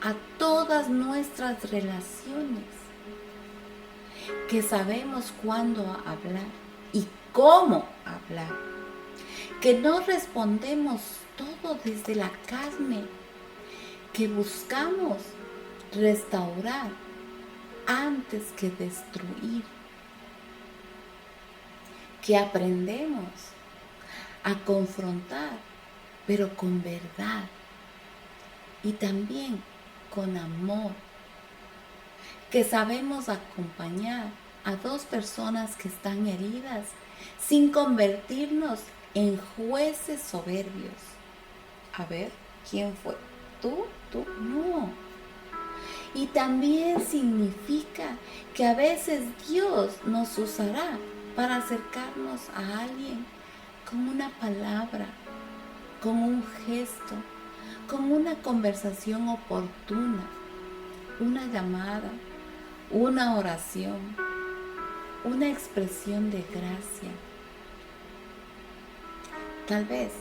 a todas nuestras relaciones, que sabemos cuándo hablar y cómo hablar, que no respondemos todo desde la carne, que buscamos restaurar antes que destruir, que aprendemos a confrontar, pero con verdad y también con amor, que sabemos acompañar a dos personas que están heridas sin convertirnos en jueces soberbios. A ver, ¿quién fue? ¿Tú? No. Y también significa que a veces Dios nos usará para acercarnos a alguien con una palabra, con un gesto, con una conversación oportuna, una llamada, una oración, una expresión de gracia, Tal vez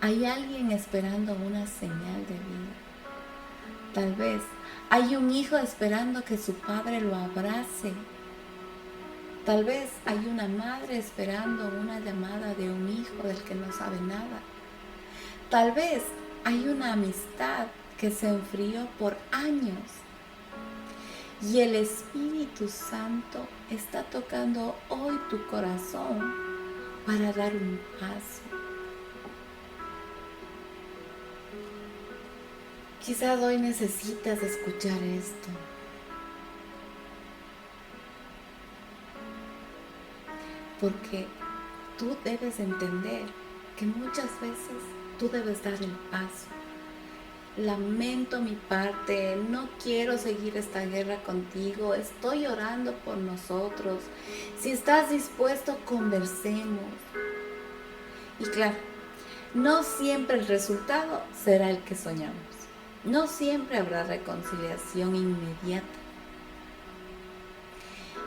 hay alguien esperando una señal de vida. Tal vez hay un hijo esperando que su padre lo abrace. Tal vez hay una madre esperando una llamada de un hijo del que no sabe nada. Tal vez hay una amistad que se enfrió por años. Y el Espíritu Santo está tocando hoy tu corazón para dar un paso. Quizás hoy necesitas escuchar esto. Porque tú debes entender que muchas veces tú debes dar el paso. Lamento mi parte, no quiero seguir esta guerra contigo, estoy orando por nosotros. Si estás dispuesto, conversemos. Y claro, no siempre el resultado será el que soñamos. No siempre habrá reconciliación inmediata.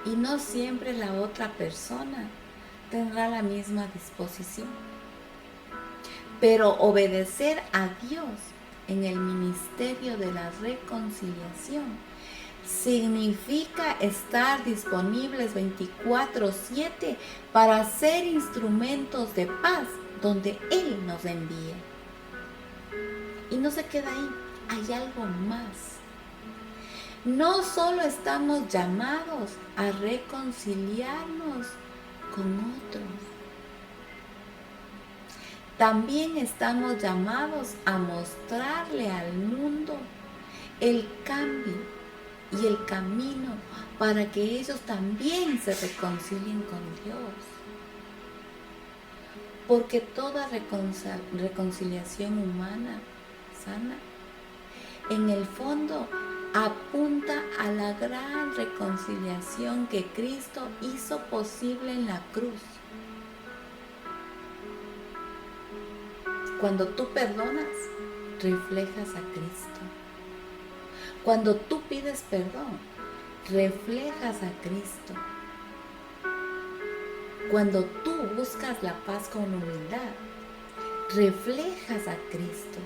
Y no siempre la otra persona tendrá la misma disposición. Pero obedecer a Dios en el ministerio de la reconciliación significa estar disponibles 24/7 para ser instrumentos de paz donde Él nos envíe. Y no se queda ahí, hay algo más. No solo estamos llamados a reconciliarnos con otros, también estamos llamados a mostrarle al mundo el cambio y el camino para que ellos también se reconcilien con Dios. Porque toda reconciliación humana sana, en el fondo, apunta a la gran reconciliación que Cristo hizo posible en la cruz. Cuando tú perdonas, reflejas a Cristo. Cuando tú pides perdón, reflejas a Cristo. Cuando tú buscas la paz con humildad, reflejas a Cristo.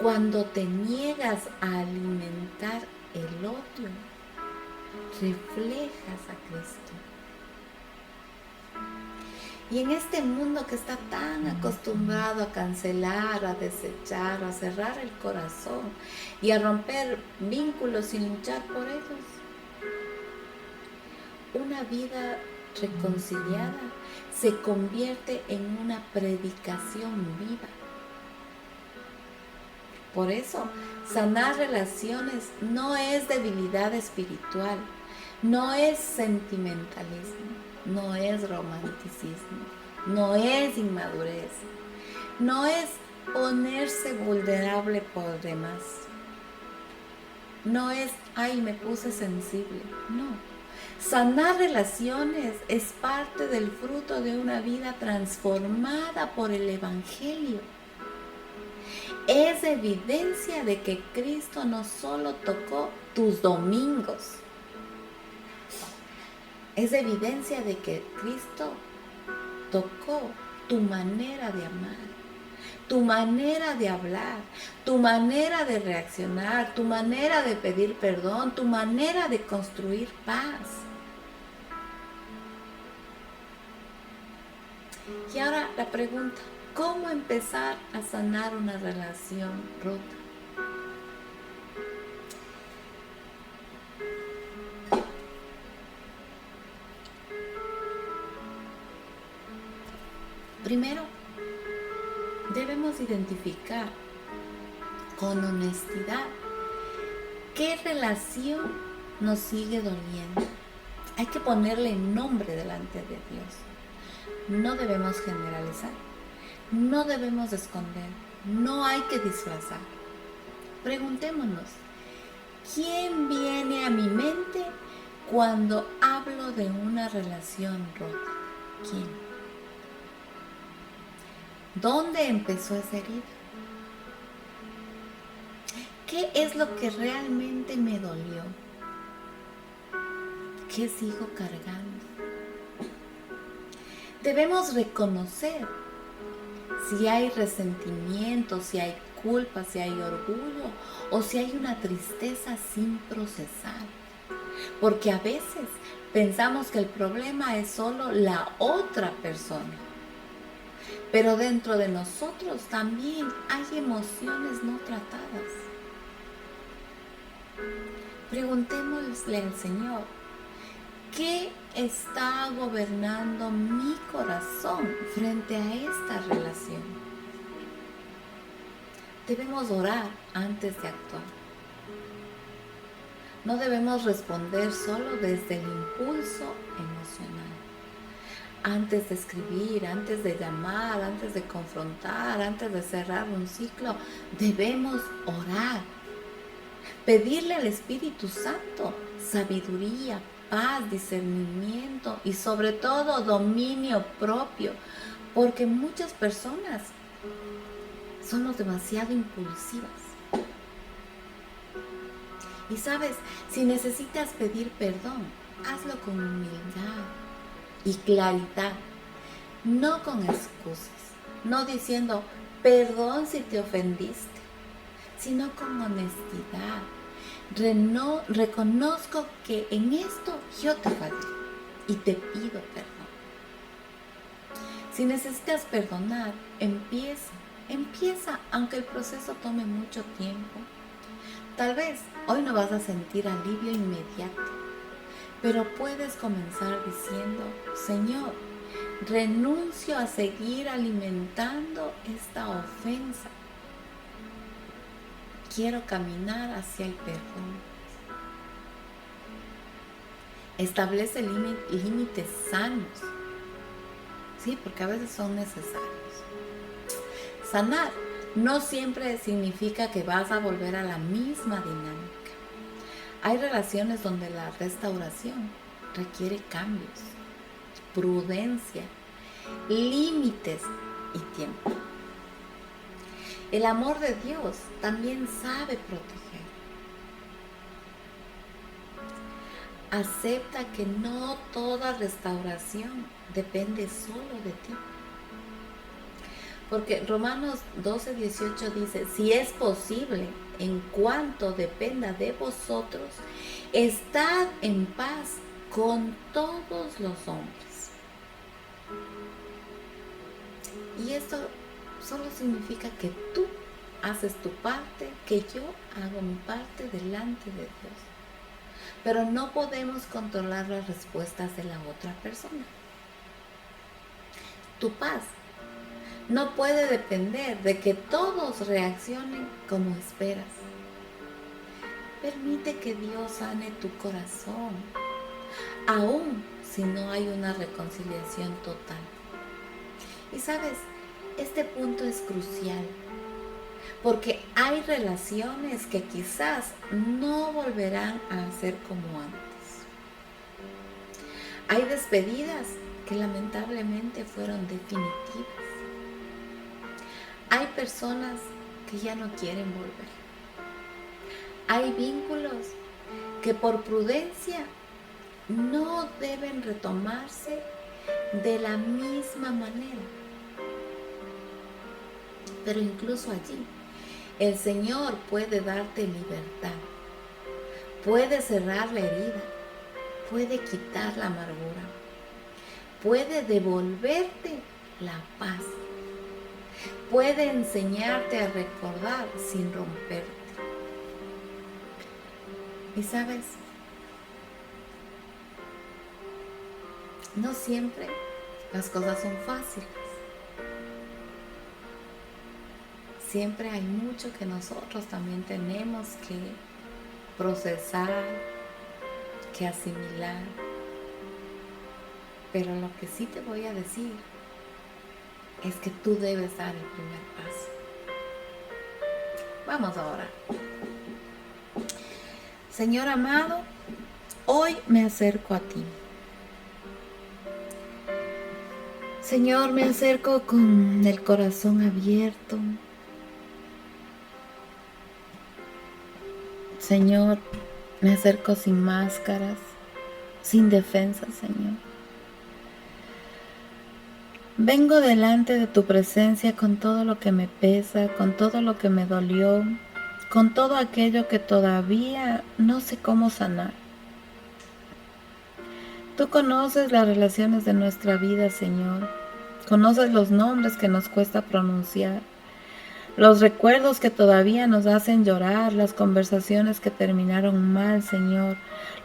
Cuando te niegas a alimentar el odio, reflejas a Cristo. Y en este mundo que está tan acostumbrado a cancelar, a desechar, a cerrar el corazón y a romper vínculos sin luchar por ellos, una vida reconciliada se convierte en una predicación viva. Por eso, sanar relaciones no es debilidad espiritual, no es sentimentalismo, no es romanticismo, no es inmadurez, no es ponerse vulnerable por demás, no es, ay, me puse sensible, no. Sanar relaciones es parte del fruto de una vida transformada por el Evangelio. Es evidencia de que Cristo no solo tocó tus domingos, es evidencia de que Cristo tocó tu manera de amar, tu manera de hablar, tu manera de reaccionar, tu manera de pedir perdón, tu manera de construir paz. Y ahora la pregunta, ¿cómo empezar a sanar una relación rota? Primero, debemos identificar con honestidad qué relación nos sigue doliendo. Hay que ponerle nombre delante de Dios. No debemos generalizar, no debemos esconder, no hay que disfrazar. Preguntémonos, ¿quién viene a mi mente cuando hablo de una relación rota? ¿Quién? ¿Dónde empezó esa herida? ¿Qué es lo que realmente me dolió? ¿Qué sigo cargando? Debemos reconocer si hay resentimiento, si hay culpa, si hay orgullo o si hay una tristeza sin procesar. Porque a veces pensamos que el problema es solo la otra persona. Pero dentro de nosotros también hay emociones no tratadas. Preguntémosle al Señor, ¿qué está gobernando mi corazón frente a esta relación? Debemos orar antes de actuar. No debemos responder solo desde el impulso emocional. Antes de escribir, antes de llamar, antes de confrontar, antes de cerrar un ciclo, debemos orar. Pedirle al Espíritu Santo sabiduría, paz, discernimiento y sobre todo dominio propio, porque muchas personas somos demasiado impulsivas. Y sabes, si necesitas pedir perdón, hazlo con humildad y claridad, no con excusas, no diciendo perdón si te ofendiste, sino con honestidad. Reconozco que en esto yo te fallé y te pido perdón. Si necesitas perdonar, empieza aunque el proceso tome mucho tiempo. Tal vez hoy no vas a sentir alivio inmediato, pero puedes comenzar diciendo, Señor, renuncio a seguir alimentando esta ofensa. Quiero caminar hacia el perdón. Establece límites sanos, sí, porque a veces son necesarios. Sanar no siempre significa que vas a volver a la misma dinámica. Hay relaciones donde la restauración requiere cambios, prudencia, límites y tiempo. El amor de Dios también sabe proteger. Acepta que no toda restauración depende solo de ti. Porque Romanos 12:18 dice, si es posible, en cuanto dependa de vosotros, estad en paz con todos los hombres. Y esto solo significa que tú haces tu parte, que yo hago mi parte delante de Dios. Pero no podemos controlar las respuestas de la otra persona. Tu paz no puede depender de que todos reaccionen como esperas. Permite que Dios sane tu corazón, aun si no hay una reconciliación total. Y sabes, este punto es crucial, porque hay relaciones que quizás no volverán a ser como antes. Hay despedidas que lamentablemente fueron definitivas. Hay personas que ya no quieren volver. Hay vínculos que por prudencia no deben retomarse de la misma manera. Pero incluso allí, el Señor puede darte libertad, puede cerrar la herida, puede quitar la amargura, puede devolverte la paz, puede enseñarte a recordar sin romperte. Y sabes, no siempre las cosas son fáciles. Siempre hay mucho que nosotros también tenemos que procesar, que asimilar. Pero lo que sí te voy a decir es que tú debes dar el primer paso. Vamos a orar. Señor amado, hoy me acerco a ti. Señor, me acerco con el corazón abierto. Señor, me acerco sin máscaras, sin defensas, Señor. Vengo delante de tu presencia con todo lo que me pesa, con todo lo que me dolió, con todo aquello que todavía no sé cómo sanar. Tú conoces las relaciones de nuestra vida, Señor. Conoces los nombres que nos cuesta pronunciar, los recuerdos que todavía nos hacen llorar, las conversaciones que terminaron mal, Señor,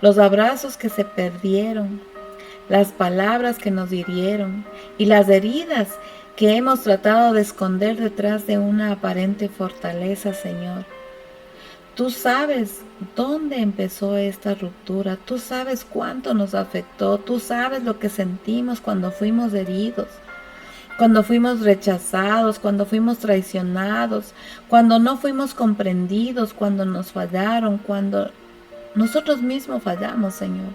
los abrazos que se perdieron, las palabras que nos hirieron y las heridas que hemos tratado de esconder detrás de una aparente fortaleza, Señor. Tú sabes dónde empezó esta ruptura, tú sabes cuánto nos afectó, tú sabes lo que sentimos cuando fuimos heridos, cuando fuimos rechazados, cuando fuimos traicionados, cuando no fuimos comprendidos, cuando nos fallaron, cuando nosotros mismos fallamos, Señor.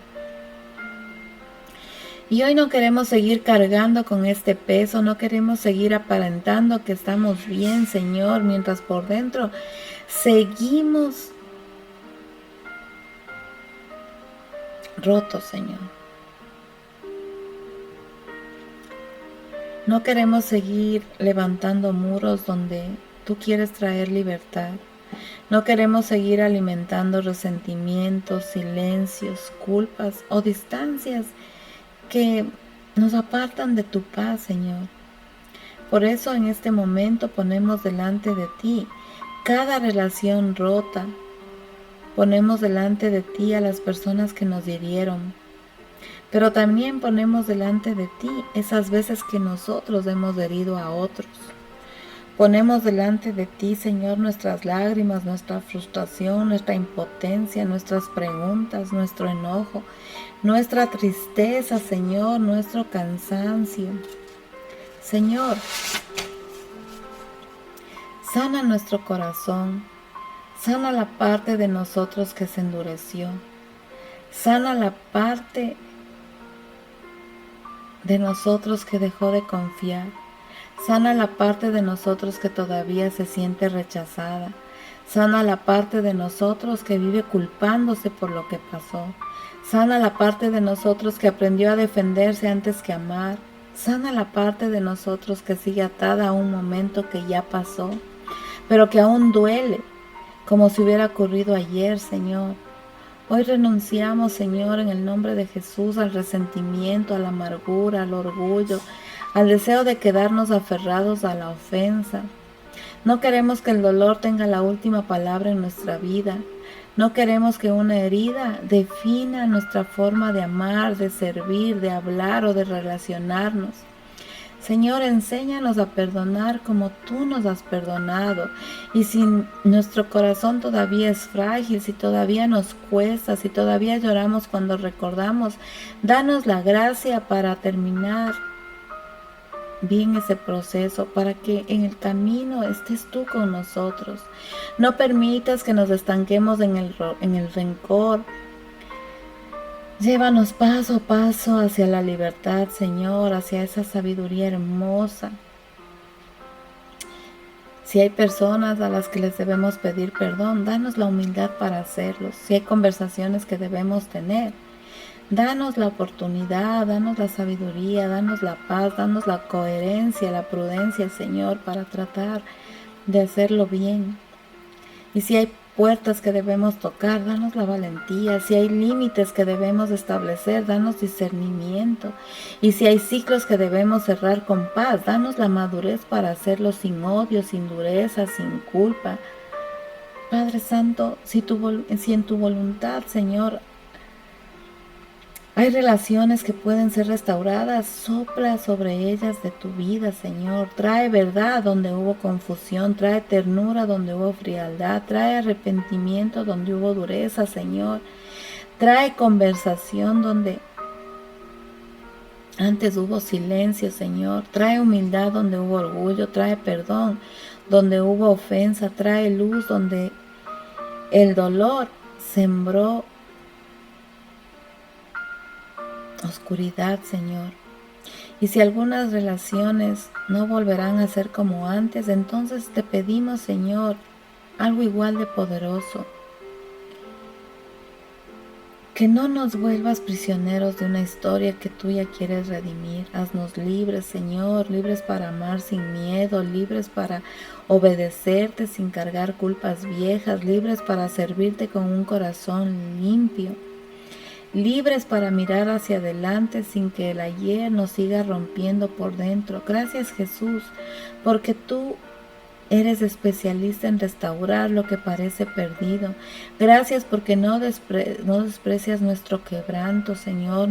Y hoy no queremos seguir cargando con este peso, no queremos seguir aparentando que estamos bien, Señor, mientras por dentro seguimos rotos, Señor. No queremos seguir levantando muros donde tú quieres traer libertad. No queremos seguir alimentando resentimientos, silencios, culpas o distancias que nos apartan de tu paz, Señor. Por eso en este momento ponemos delante de ti cada relación rota. Ponemos delante de ti a las personas que nos hirieron. Pero también ponemos delante de ti esas veces que nosotros hemos herido a otros. Ponemos delante de ti, Señor, nuestras lágrimas, nuestra frustración, nuestra impotencia, nuestras preguntas, nuestro enojo, nuestra tristeza, Señor, nuestro cansancio. Señor, sana nuestro corazón, sana la parte de nosotros que se endureció, sana la parte de nosotros que dejó de confiar, sana la parte de nosotros que todavía se siente rechazada, sana la parte de nosotros que vive culpándose por lo que pasó, sana la parte de nosotros que aprendió a defenderse antes que amar, sana la parte de nosotros que sigue atada a un momento que ya pasó, pero que aún duele, como si hubiera ocurrido ayer, Señor. Hoy renunciamos, Señor, en el nombre de Jesús, al resentimiento, a la amargura, al orgullo, al deseo de quedarnos aferrados a la ofensa. No queremos que el dolor tenga la última palabra en nuestra vida. No queremos que una herida defina nuestra forma de amar, de servir, de hablar o de relacionarnos. Señor, enséñanos a perdonar como tú nos has perdonado. Y si nuestro corazón todavía es frágil, si todavía nos cuesta, si todavía lloramos cuando recordamos, danos la gracia para terminar bien ese proceso, para que en el camino estés tú con nosotros. No permitas que nos estanquemos en el rencor. Llévanos paso a paso hacia la libertad, Señor, hacia esa sabiduría hermosa. Si hay personas a las que les debemos pedir perdón, danos la humildad para hacerlo. Si hay conversaciones que debemos tener, danos la oportunidad, danos la sabiduría, danos la paz, danos la coherencia, la prudencia, Señor, para tratar de hacerlo bien. Y si hay puertas que debemos tocar, danos la valentía. Si hay límites que debemos establecer, danos discernimiento. Y si hay ciclos que debemos cerrar con paz, danos la madurez para hacerlo sin odio, sin dureza, sin culpa. Padre Santo, si en tu voluntad, Señor, hay relaciones que pueden ser restauradas, sopla sobre ellas de tu vida, Señor. Trae verdad donde hubo confusión, trae ternura donde hubo frialdad, trae arrepentimiento donde hubo dureza, Señor. Trae conversación donde antes hubo silencio, Señor. Trae humildad donde hubo orgullo, trae perdón donde hubo ofensa, trae luz donde el dolor sembró oscuridad, Señor. Y si algunas relaciones no volverán a ser como antes, entonces te pedimos, Señor, algo igual de poderoso. Que no nos vuelvas prisioneros de una historia que tú ya quieres redimir. Haznos libres, Señor, libres para amar sin miedo, libres para obedecerte sin cargar culpas viejas, libres para servirte con un corazón limpio, libres para mirar hacia adelante sin que el ayer nos siga rompiendo por dentro. Gracias, Jesús, porque tú eres especialista en restaurar lo que parece perdido. Gracias porque no desprecias nuestro quebranto, Señor,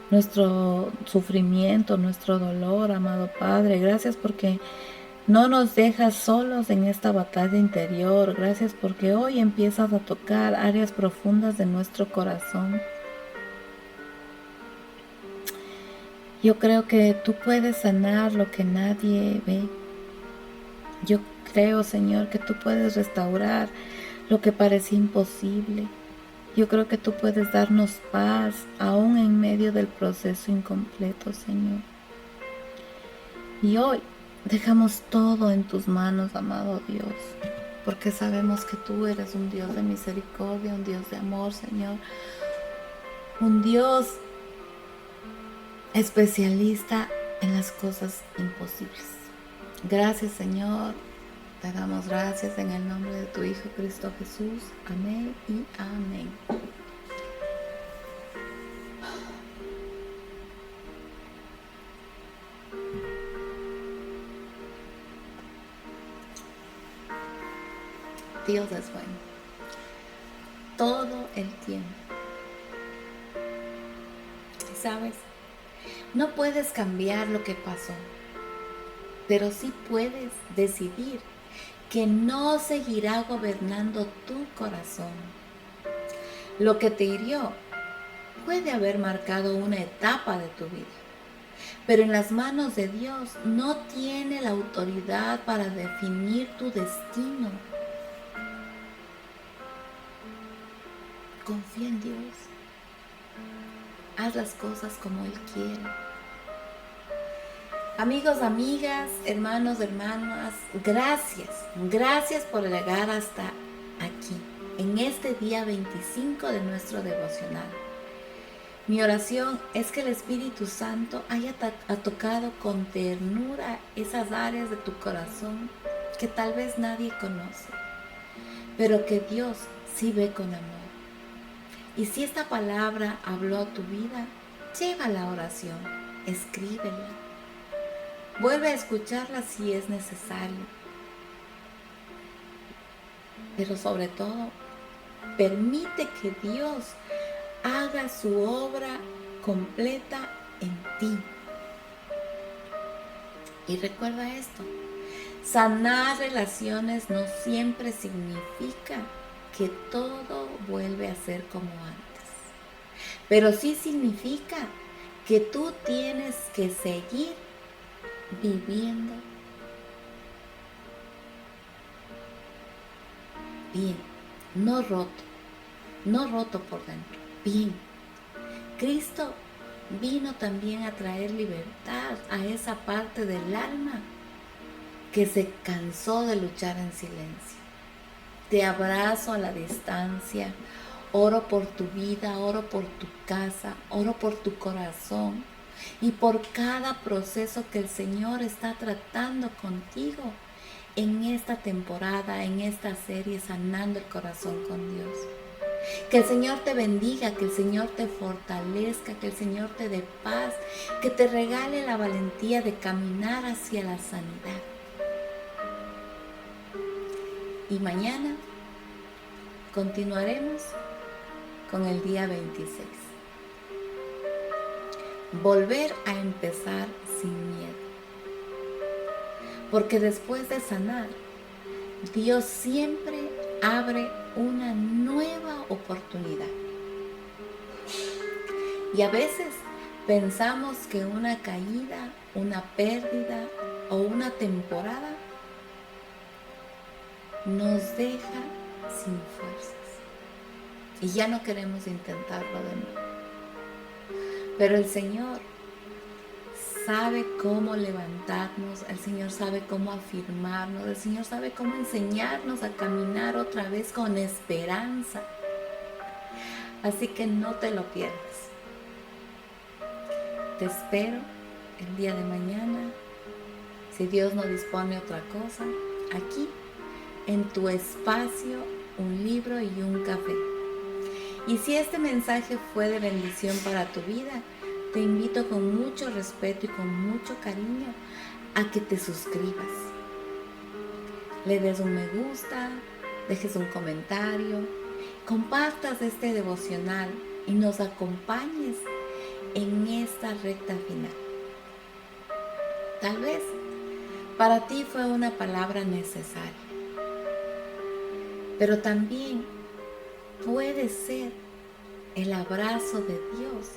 nuestro sufrimiento, nuestro dolor, amado Padre. Gracias porque no nos dejas solos en esta batalla interior. Gracias porque hoy empiezas a tocar áreas profundas de nuestro corazón. Yo creo que tú puedes sanar lo que nadie ve. Yo creo, Señor, que tú puedes restaurar lo que parecía imposible. Yo creo que tú puedes darnos paz aún en medio del proceso incompleto, Señor. Y hoy dejamos todo en tus manos, amado Dios, porque sabemos que tú eres un Dios de misericordia, un Dios de amor, Señor. Un Dios especialista en las cosas imposibles. Gracias, Señor. Te damos gracias en el nombre de tu Hijo Cristo Jesús. Amén y amén. Dios es bueno. Todo el tiempo. ¿Sabes? No puedes cambiar lo que pasó, pero sí puedes decidir que no seguirá gobernando tu corazón. Lo que te hirió puede haber marcado una etapa de tu vida, pero en las manos de Dios no tiene la autoridad para definir tu destino. Confía en Dios. Haz las cosas como Él quiere. Amigos, amigas, hermanos, hermanas, gracias por llegar hasta aquí, en este día 25 de nuestro devocional. Mi oración es que el Espíritu Santo haya tocado con ternura esas áreas de tu corazón que tal vez nadie conoce, pero que Dios sí ve con amor. Y si esta palabra habló a tu vida, lleva la oración, escríbela. Vuelve a escucharla si es necesario. Pero sobre todo, permite que Dios haga su obra completa en ti. Y recuerda esto, sanar relaciones no siempre significa que todo vuelve a ser como antes. Pero sí significa que tú tienes que seguir viviendo bien, no roto por dentro, bien. Cristo vino también a traer libertad a esa parte del alma que se cansó de luchar en silencio. Te abrazo a la distancia, oro por tu vida, oro por tu casa, oro por tu corazón y por cada proceso que el Señor está tratando contigo en esta temporada, en esta serie Sanando el Corazón con Dios. Que el Señor te bendiga, que el Señor te fortalezca, que el Señor te dé paz, que te regale la valentía de caminar hacia la sanidad. Y mañana continuaremos con el día 26. Volver a empezar sin miedo. Porque después de sanar, Dios siempre abre una nueva oportunidad. Y a veces pensamos que una caída, una pérdida o una temporada nos deja sin fuerzas. Y ya no queremos intentarlo de nuevo. Pero el Señor sabe cómo levantarnos, el Señor sabe cómo afirmarnos, el Señor sabe cómo enseñarnos a caminar otra vez con esperanza. Así que no te lo pierdas. Te espero el día de mañana, si Dios no dispone otra cosa, aquí en tu espacio, un libro y un café. Y si este mensaje fue de bendición para tu vida, te invito con mucho respeto y con mucho cariño a que te suscribas. Le des un me gusta, dejes un comentario, compartas este devocional y nos acompañes en esta recta final. Tal vez para ti fue una palabra necesaria, pero también puede ser el abrazo de Dios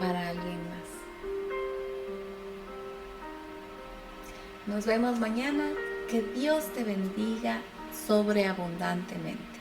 para alguien más. Nos vemos mañana. Que Dios te bendiga sobreabundantemente.